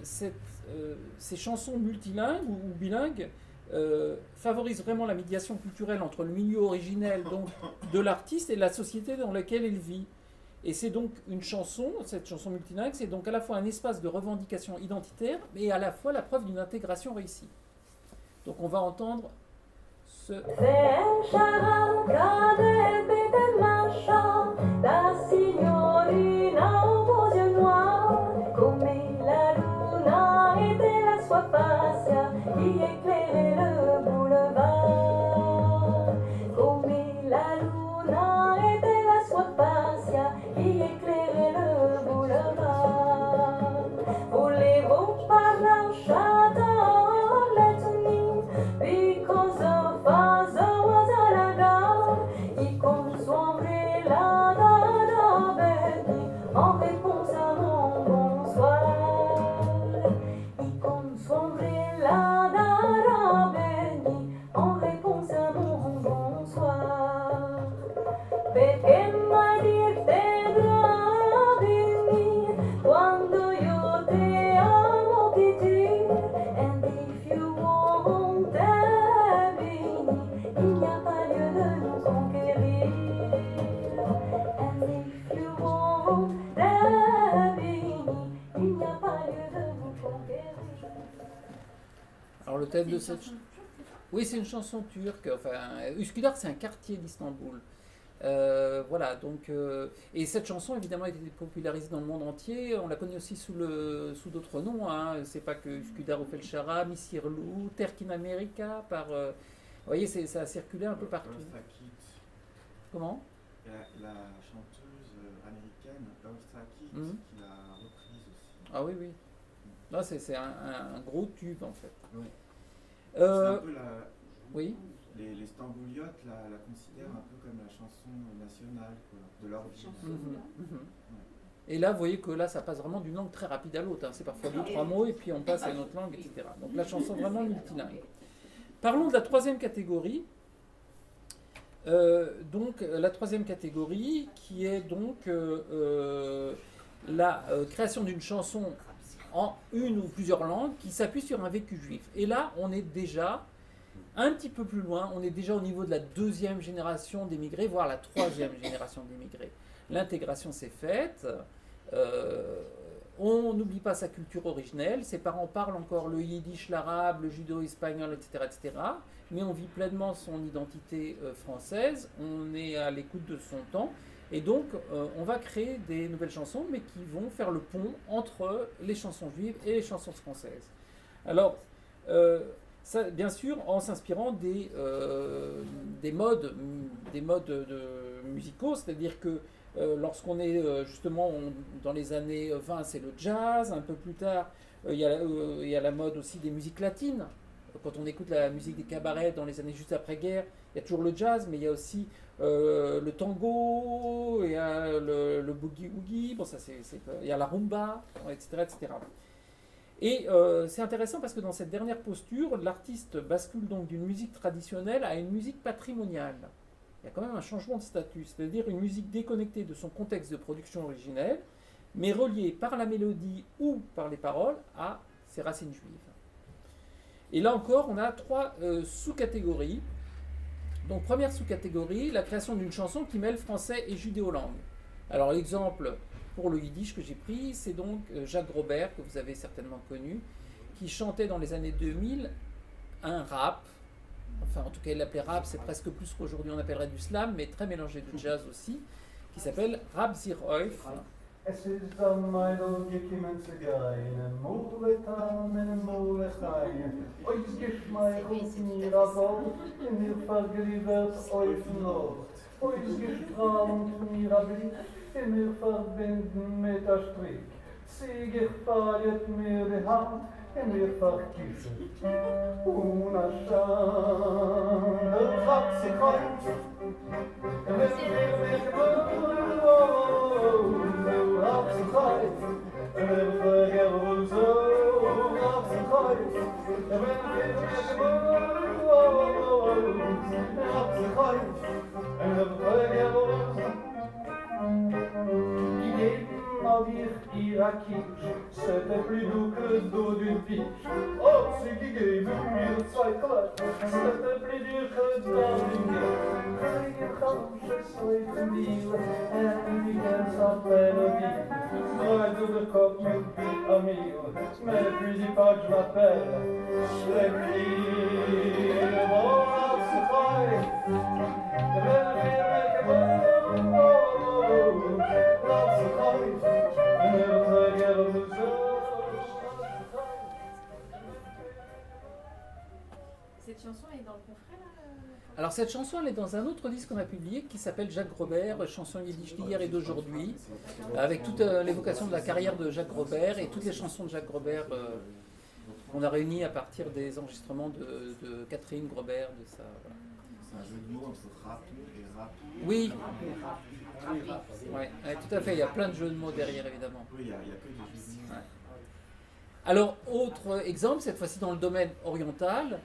ces chansons multilingues ou bilingues favorisent vraiment la médiation culturelle entre le milieu originel donc, de l'artiste et la société dans laquelle il vit. Et c'est donc une chanson, cette chanson multilingue, c'est donc à la fois un espace de revendication identitaire, mais à la fois la preuve d'une intégration réussie. Donc on va entendre ce... Because of us, I was a girl. He comes from le thème de cette... Oui, c'est une chanson turque. Enfin, Üsküdar, c'est un quartier d'Istanbul. Voilà, donc... et cette chanson, évidemment, a été popularisée dans le monde entier. On la connaît aussi sous d'autres noms. Hein. C'est pas que Üsküdar ou Felşara, Misirlou, Terkin America, par... vous voyez, ça a circulé un peu partout. Comment? La chanteuse américaine Eartha Kitt qui l'a reprise aussi. Ah oui, oui. Là, c'est un gros tube, en fait. Oui. C'est un peu oui. Les Stambouliotes la considèrent un peu comme la chanson nationale quoi, de leur vie. Ouais. Et là, vous voyez que là, ça passe vraiment d'une langue très rapide à l'autre. Hein. C'est parfois 2-3 mots et puis on passe à une autre langue, etc. Donc la chanson vraiment multilingue. Parlons de la troisième catégorie. Donc la troisième catégorie qui est donc la création d'une chanson en une ou plusieurs langues qui s'appuie sur un vécu juif. Et là, on est déjà un petit peu plus loin, on est déjà au niveau de la deuxième génération d'émigrés, voire la troisième génération d'émigrés. L'intégration s'est faite, on n'oublie pas sa culture originelle, ses parents parlent encore le yiddish, l'arabe, le judo-espagnol, etc., etc., mais on vit pleinement son identité française, on est à l'écoute de son temps, et donc on va créer des nouvelles chansons, mais qui vont faire le pont entre les chansons juives et les chansons françaises. Alors, ça, bien sûr, en s'inspirant des modes musicaux, c'est-à-dire que lorsqu'on est justement dans les années 20, c'est le jazz, un peu plus tard, il y a la mode aussi des musiques latines. Quand on écoute la musique des cabarets dans les années juste après-guerre, il y a toujours le jazz, mais il y a aussi le tango, il y a le boogie-woogie, bon, il y a la rumba, etc., etc. Et c'est intéressant parce que dans cette dernière posture, l'artiste bascule donc d'une musique traditionnelle à une musique patrimoniale. Il y a quand même un changement de statut, c'est-à-dire une musique déconnectée de son contexte de production originelle, mais reliée par la mélodie ou par les paroles à ses racines juives. Et là encore, on a 3 sous-catégories. Donc première sous-catégorie, la création d'une chanson qui mêle français et judéo-langue. Alors l'exemple pour le yiddish que j'ai pris, c'est donc Jacques Robert, que vous avez certainement connu, qui chantait dans les années 2000 un rap. Enfin, en tout cas, il l'appelait rap, c'est presque plus qu'aujourd'hui on appellerait du slam, mais très mélangé de jazz aussi, qui s'appelle Rab Zir Oif. Es ist am Meidl gekommen zu gehen, Moletan in Molechaim. Euch gibt mei gut mir a Gold, in mir vergliedert euch Nacht. Euch gibt Frauen mir a Blick, in mir verbinden mit a Strick. Sie gefeiert mir die Hand, in mir verkissen. Una Schande, hat sie kommt, wenn wir mich c'était plus doux que d'eau d'une piche. Oh, ce qui gave mir 2 Klatsch, c'était plus dur que dans une guerre. Ich habe heute Mil, and die ganze Melodie. Moi, de Kopf mit Amil, mais puis die pas je m'appelle. Schleppi, mon Abschied. Wenn wir Cette chanson est dans le coffret là Alors cette chanson, elle est dans un autre disque qu'on a publié qui s'appelle Jacques Robert, chanson yiddish d'hier et d'aujourd'hui, avec toute l'évocation de la carrière de Jacques Robert et toutes les chansons de Jacques Robert qu'on a réunies à partir des enregistrements de Catherine Grobert, de sa... Voilà. C'est un jeu de mots entre rap et rap. Oui, ouais, tout à fait, il y a plein de jeux de mots derrière évidemment. Oui, il n'y a que des jeux de mots. Ouais. Alors, autre exemple, cette fois-ci dans le domaine oriental,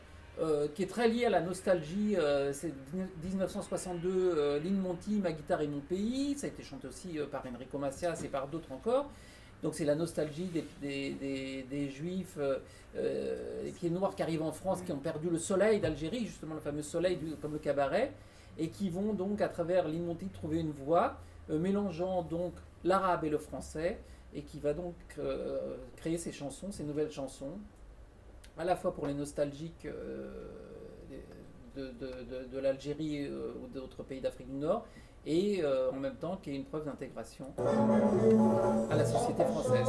qui est très lié à la nostalgie, c'est 1962, Lynn Monty, Ma guitare et mon pays, ça a été chanté aussi par Enrico Macias et par d'autres encore. Donc c'est la nostalgie des Juifs, les pieds noirs qui arrivent en France, qui ont perdu le soleil d'Algérie, justement le fameux soleil comme le cabaret, et qui vont donc à travers Lynn Monty trouver une voix, mélangeant donc l'arabe et le français, et qui va donc créer ces chansons, ces nouvelles chansons, à la fois pour les nostalgiques de l'Algérie ou d'autres pays d'Afrique du Nord, et en même temps qui est une preuve d'intégration à la société française.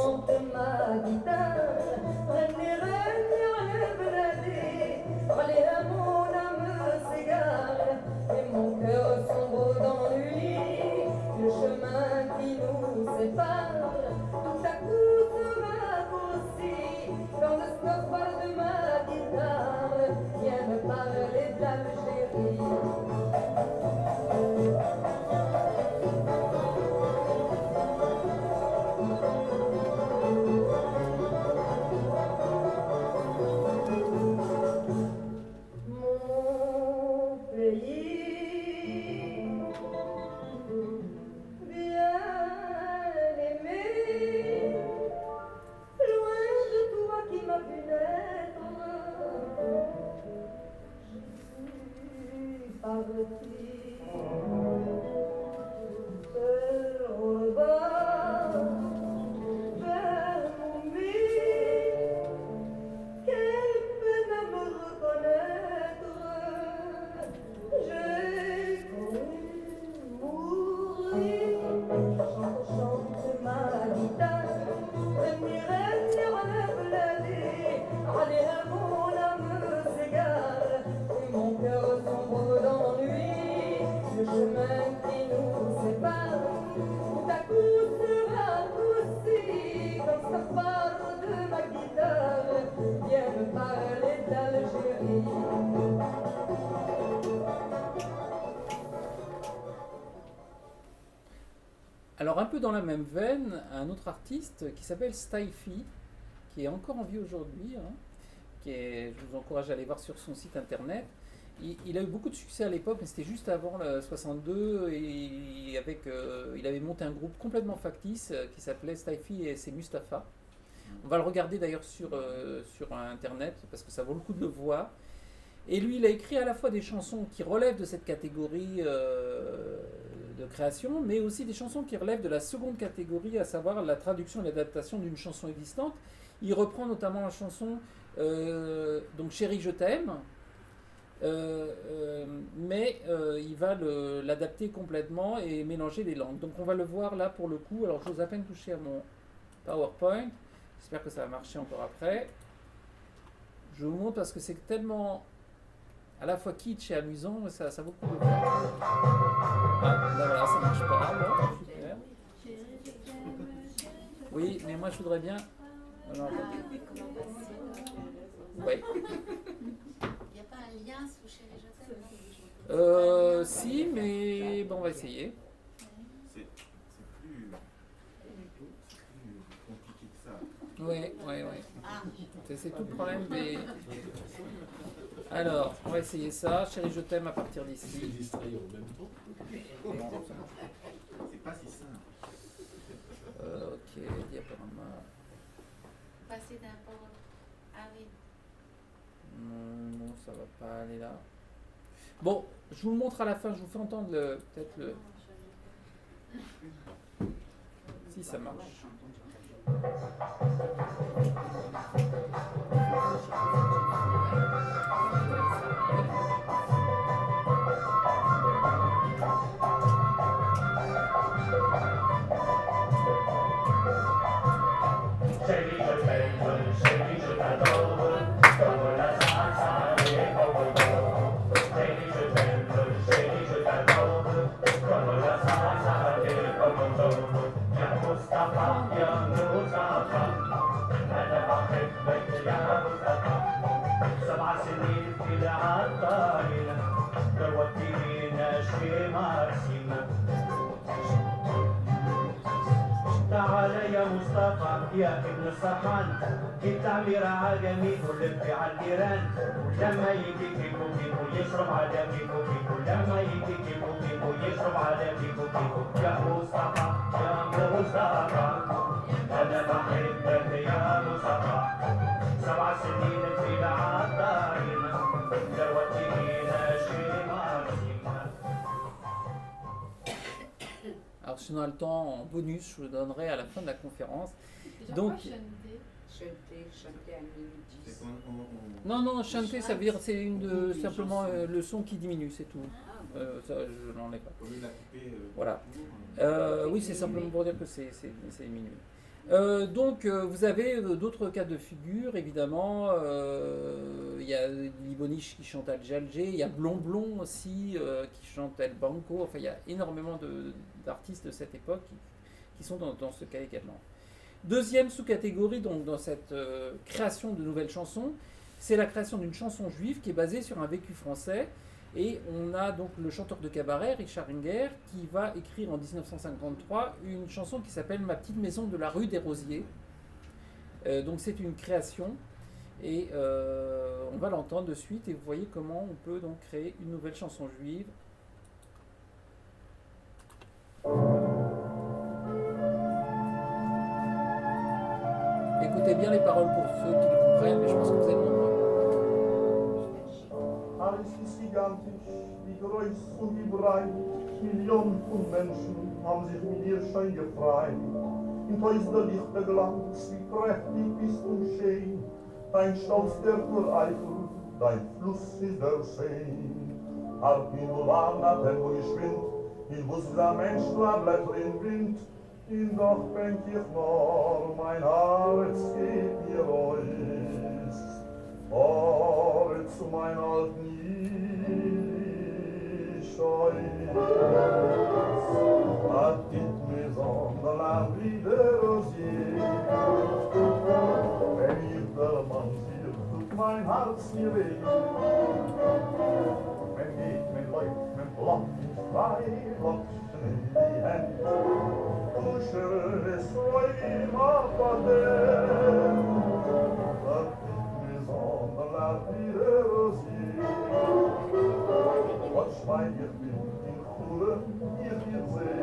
Et mon cœur sombre d'ennui, le chemin qui nous sépare, tout à coup se raccourcit, quand le snowball de ma guitare vient me parler d'Algérie. Alors un peu dans la même veine, un autre artiste qui s'appelle Stayfi, qui est encore en vie aujourd'hui, je vous encourage à aller voir sur son site internet. Il a eu beaucoup de succès à l'époque, mais c'était juste avant le 62, et il avait monté un groupe complètement factice qui s'appelait Stayfi et c'est Mustapha. On va le regarder d'ailleurs sur internet, parce que ça vaut le coup de le voir. Et lui, il a écrit à la fois des chansons qui relèvent de cette catégorie de création, mais aussi des chansons qui relèvent de la seconde catégorie, à savoir la traduction et l'adaptation d'une chanson existante. Il reprend notamment la chanson donc Chérie, je t'aime, mais il va l'adapter complètement et mélanger les langues. Donc on va le voir là pour le coup. Alors j'ose à peine toucher à mon PowerPoint. J'espère que ça va marcher encore après. Je vous montre parce que c'est tellement à la fois kitsch et amusant, ça vaut le coup de voir. Ah, là voilà, ça marche pas. Bon, super. Oui, mais moi je voudrais bien. Alors, oui. Il n'y a pas un lien sous Chérie, je t'aime? Si, mais bon, on va essayer. C'est plus compliqué que ça. Oui. C'est tout le problème des... Alors, on va essayer ça. Chérie, je t'aime à partir d'ici. C'est distrait en même temps. Bon, c'est pas si simple. Ok, diaporama. Passer d'un port. Ah oui. Non, ça va pas aller là. Bon, je vous le montre à la fin. Je vous fais entendre peut-être le... Si ça marche. يا ابن الصحان التعمير عالمي واللف على الجيران ولما يجي كيكو كيكو يشرب على كيكو كيكو لما يجي كيكو كيكو يشرب على كيكو كيكو يا مصطفى يا مصطفى انا بحبك يا مصطفى 7 سنين في العطارين دلوقتي هنا شي مارسين. Alors si on a le temps, en bonus, je vous le donnerai à la fin de la conférence. Déjà, Donc, quoi, chanter Chanter à minute 10. non, chanter, ça veut dire c'est simplement le son qui diminue, c'est tout. Ça, je n'enlève pas. Au lieu de la couper, Voilà. court, Oui, c'est simplement pour dire que c'est diminué. Donc, vous avez d'autres cas de figure, évidemment. Il y a Liboniche qui chante Alger, il y a Blonblon aussi qui chante El Banco. Enfin, il y a énormément d'artistes de cette époque qui sont dans ce cas également. Deuxième sous-catégorie, donc, dans cette création de nouvelles chansons, c'est la création d'une chanson juive qui est basée sur un vécu français. Et on a donc le chanteur de cabaret, Richard Inger, qui va écrire en 1953 une chanson qui s'appelle « Ma petite maison de la rue des Rosiers ». Donc c'est une création et on va l'entendre de suite et vous voyez comment on peut donc créer une nouvelle chanson juive. Écoutez bien les paroles pour ceux qui le comprennent, mais je pense que vous êtes nombreux. Alles ist gigantisch, wie groß und wie breit. Millionen von Menschen haben sich mit dir schön gefreut. In Häusler lichter Glanz, wie prächtig bist und schön. Dein Stolz der Ureifel, dein Fluss ist der See. Arpin ulan na tempo geschwind, in Bus der Mensch bleibt im Wind. In doch denk ich nur, mein Herz geht mir aus. Zu mein alten Ma petite maison dans la rue des Rosiers. Wenn ich der Mann sehe, tut mein Herz mir weh. Wenn ich mit Leuten mit Block frei, Lockchen in die Hände, du schönes Leben auf der la rue des Rosiers. Was schweig ich bin in Chure, ihr See.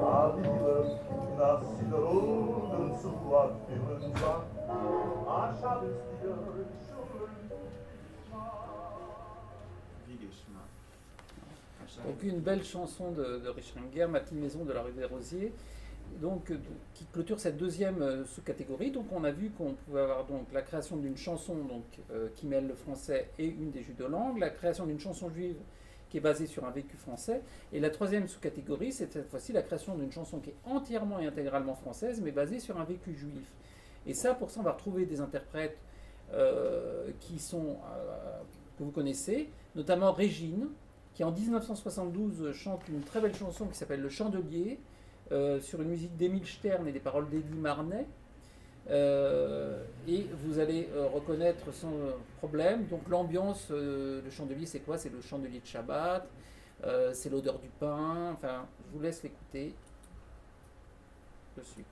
A Liebe, nach Sideroden zu vielen Sachen. A Schabes dir in Schulen. Donc une belle chanson de Richard Inger, Ma petite maison de la rue des Rosiers. Donc, qui clôture cette deuxième sous-catégorie. Donc on a vu qu'on pouvait avoir donc la création d'une chanson donc, qui mêle le français et une des juifs de langue, la création d'une chanson juive qui est basée sur un vécu français, et la troisième sous-catégorie, c'est cette fois-ci la création d'une chanson qui est entièrement et intégralement française, mais basée sur un vécu juif. Et ça, pour ça, on va retrouver des interprètes qui sont, que vous connaissez, notamment Régine, qui en 1972 chante une très belle chanson qui s'appelle Le Chandelier, sur une musique d'Émile Stern et des paroles d'Eddie Marnet. Et vous allez reconnaître sans problème. Donc l'ambiance, le chandelier, c'est quoi? C'est le chandelier de Shabbat, c'est l'odeur du pain. Enfin, je vous laisse l'écouter de suite.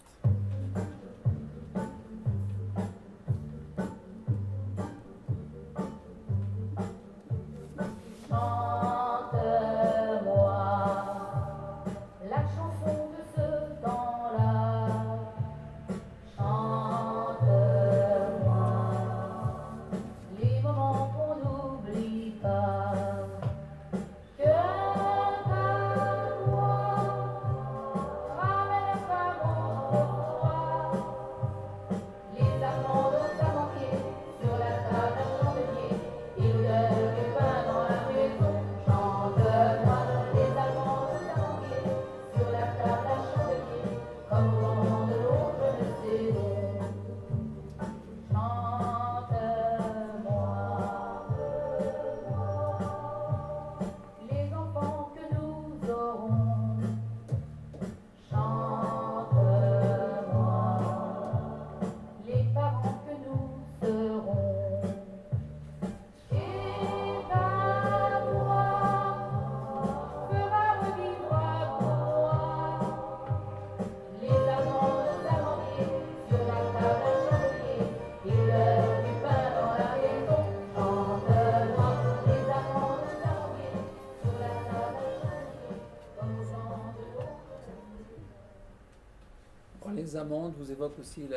Les Amandes vous évoque aussi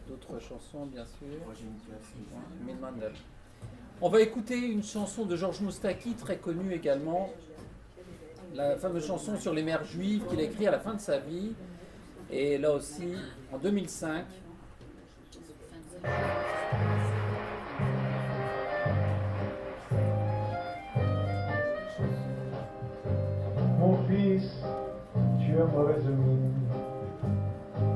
d'autres chansons, bien sûr. On va écouter une chanson de Georges Moustaki, très connue également, la fameuse chanson sur les mères juives qu'il a écrite à la fin de sa vie. Et là aussi, en 2005. Mon fils, tu as mauvaise mine.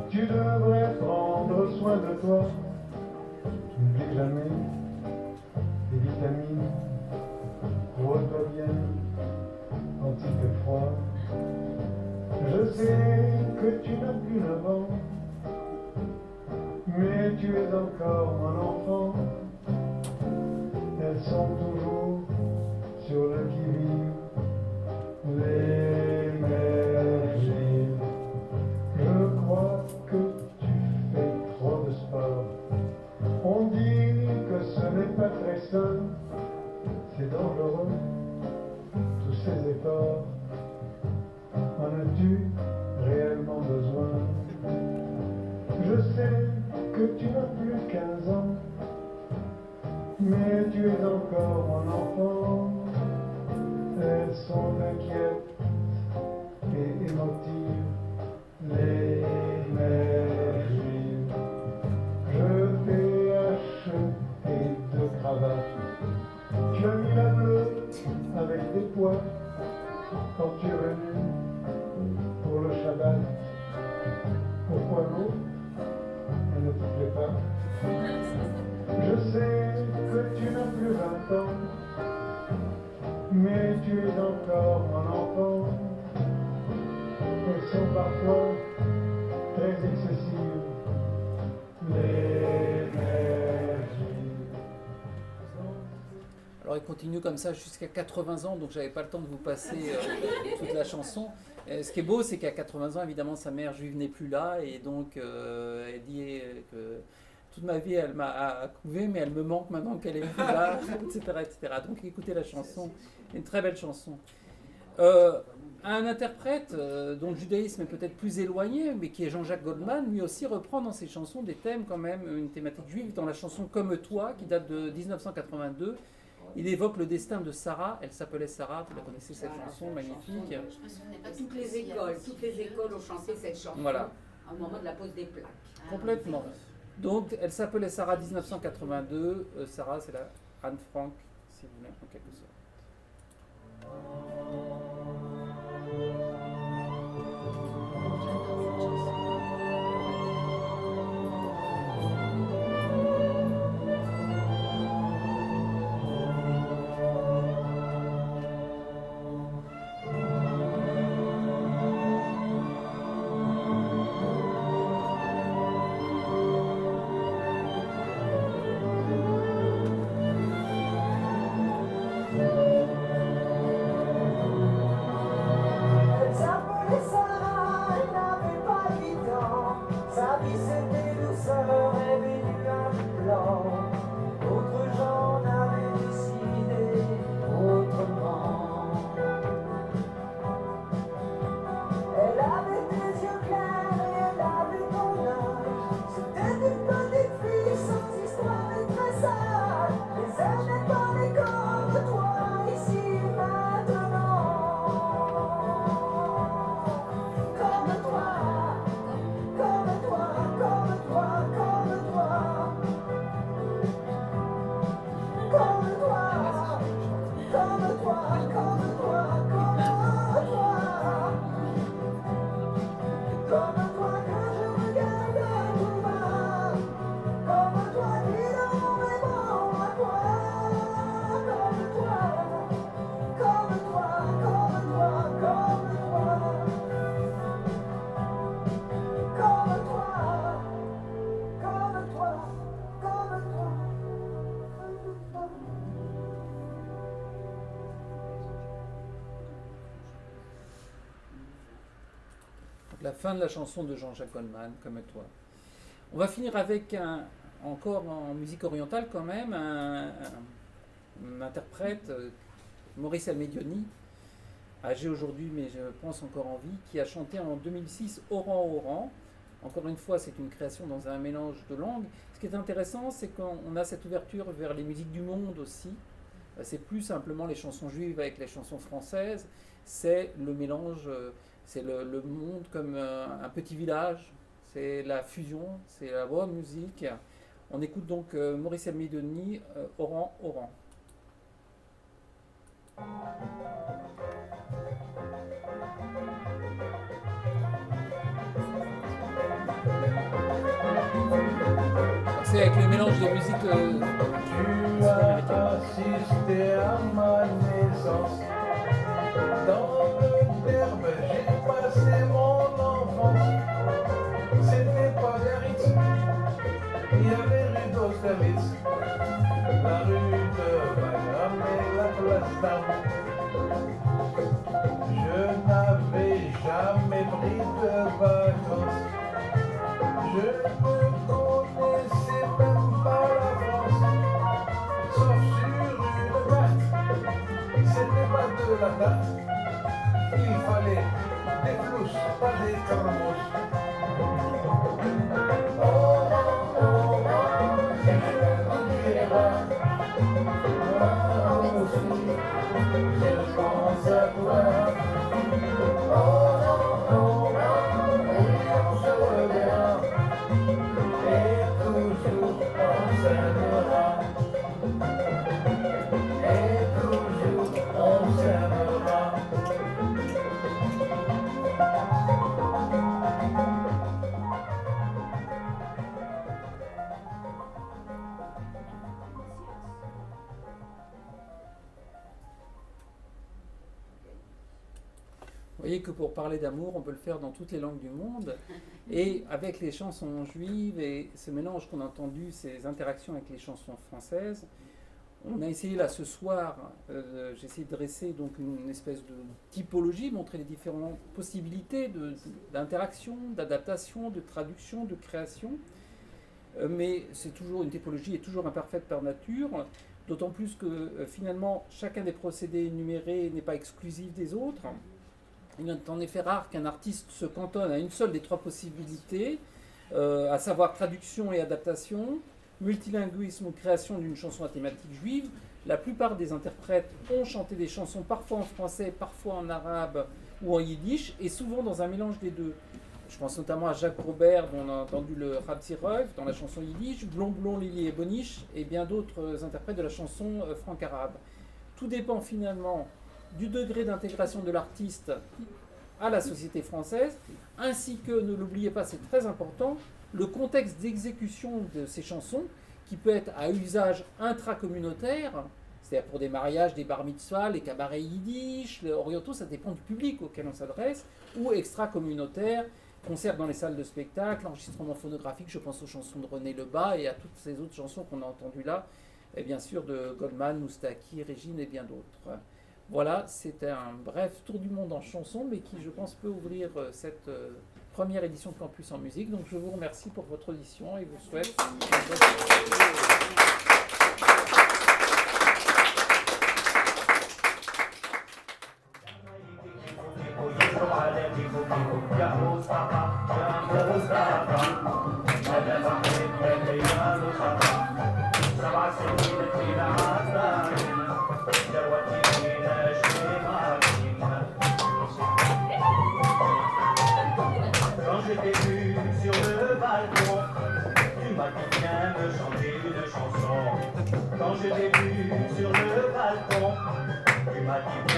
Tu devrais prendre soin de toi. N'oublie jamais les vitamines. Repose-toi bien quand il fait froid. Je sais que tu n'as plus 9 ans, mais tu es encore mon enfant. Elles sont toujours sur le qui-vive. Les mères juives, je crois que tu fais trop de sport. On dit que ce n'est pas très sain, c'est dangereux, tous ces efforts. En as-tu réellement besoin? Je sais que tu n'as plus 15 ans, mais tu es encore mon enfant. Elles sont inquiètes et émotives, les mères juives. Je t'ai acheté 2 cravates. Tu as mis la bleue avec des pois quand tu es venu pour le Shabbat. Pourquoi l'autre? Elle ne te plaît pas. Je sais que tu n'as plus 20 ans, mais tu es encore mon enfant. Elles sont parfois très excessives, les mères juives. Alors il continue comme ça jusqu'à 80 ans, donc j'avais pas le temps de vous passer toute la chanson. Ce qui est beau, c'est qu'à 80 ans, évidemment, sa mère juive n'est plus là, et donc elle dit que toute ma vie, elle m'a couvé, mais elle me manque maintenant qu'elle est plus là, etc., etc. Donc écoutez la chanson, une très belle chanson. Un interprète dont le judaïsme est peut-être plus éloigné, mais qui est Jean-Jacques Goldman, lui aussi reprend dans ses chansons des thèmes quand même, une thématique juive, dans la chanson Comme toi, qui date de 1982. Il évoque le destin de Sarah, elle s'appelait Sarah, vous la connaissez cette chanson magnifique. Toutes les écoles ont chanté cette chanson au moment de la pose des plaques. Complètement. Donc elle s'appelait Sarah 1982, Sarah c'est la Anne Frank, si vous voulez, en quelque sorte. La fin de la chanson de Jean-Jacques Goldman, Comme toi. On va finir avec encore en musique orientale quand même, un interprète, Maurice Almedioni, âgé aujourd'hui mais je pense encore en vie, qui a chanté en 2006 Oran Oran. Encore une fois, c'est une création dans un mélange de langues. Ce qui est intéressant, c'est qu'on a cette ouverture vers les musiques du monde aussi, c'est plus simplement les chansons juives avec les chansons françaises, c'est le mélange, c'est le monde comme un petit village, c'est la fusion, c'est la bonne musique. On écoute donc Maurice Amidoni, Oran, Oran. C'est avec le mélange de musique Tu as assisté à ma naissance. Dans le terme, j'ai passé mon enfance. C'était pas Biarritz, il y avait rue d'Austerlitz, la rue de Bagram et la place d'Armand. Je n'avais jamais pris de vacances. Je ne connaissais même pas la France, sauf sur une carte. C'était pas de la tarte, il fallait des flousses, pas des caramos. Je pense à toi. Vous voyez que pour parler d'amour, on peut le faire dans toutes les langues du monde. Et avec les chansons juives et ce mélange qu'on a entendu, ces interactions avec les chansons françaises, on a essayé là ce soir, j'ai essayé de dresser donc une espèce de typologie, montrer les différentes possibilités d'interaction, d'adaptation, de traduction, de création. Mais c'est toujours une typologie est toujours imparfaite par nature, d'autant plus que finalement chacun des procédés énumérés n'est pas exclusif des autres. Il est en effet rare qu'un artiste se cantonne à une seule des trois possibilités, à savoir traduction et adaptation, multilinguisme ou création d'une chanson à thématique juive. La plupart des interprètes ont chanté des chansons parfois en français, parfois en arabe ou en yiddish, et souvent dans un mélange des deux. Je pense notamment à Jacques Robert, dont on a entendu le Rabzi Reuv dans la chanson yiddish, Blond Blond, Lili et Boniche, et bien d'autres interprètes de la chanson franc-arabe. Tout dépend finalement du degré d'intégration de l'artiste à la société française, ainsi que, ne l'oubliez pas, c'est très important, le contexte d'exécution de ces chansons, qui peut être à usage intracommunautaire, c'est-à-dire pour des mariages, des bar mitzvahs, les cabarets yiddish, les orientaux, ça dépend du public auquel on s'adresse, ou extra-communautaire, concerts dans les salles de spectacle, enregistrement phonographique, je pense aux chansons de René Lebas et à toutes ces autres chansons qu'on a entendues là, et bien sûr de Goldman, Moustaki, Régine et bien d'autres. Voilà, c'était un bref tour du monde en chanson, mais qui, je pense, peut ouvrir cette première édition de Campus en musique. Donc, je vous remercie pour votre audition et vous souhaite une bonne Quand je t'ai vu sur le balcon, tu m'as dit viens me chanter une chanson. Quand je t'ai vu sur le balcon, tu m'as dit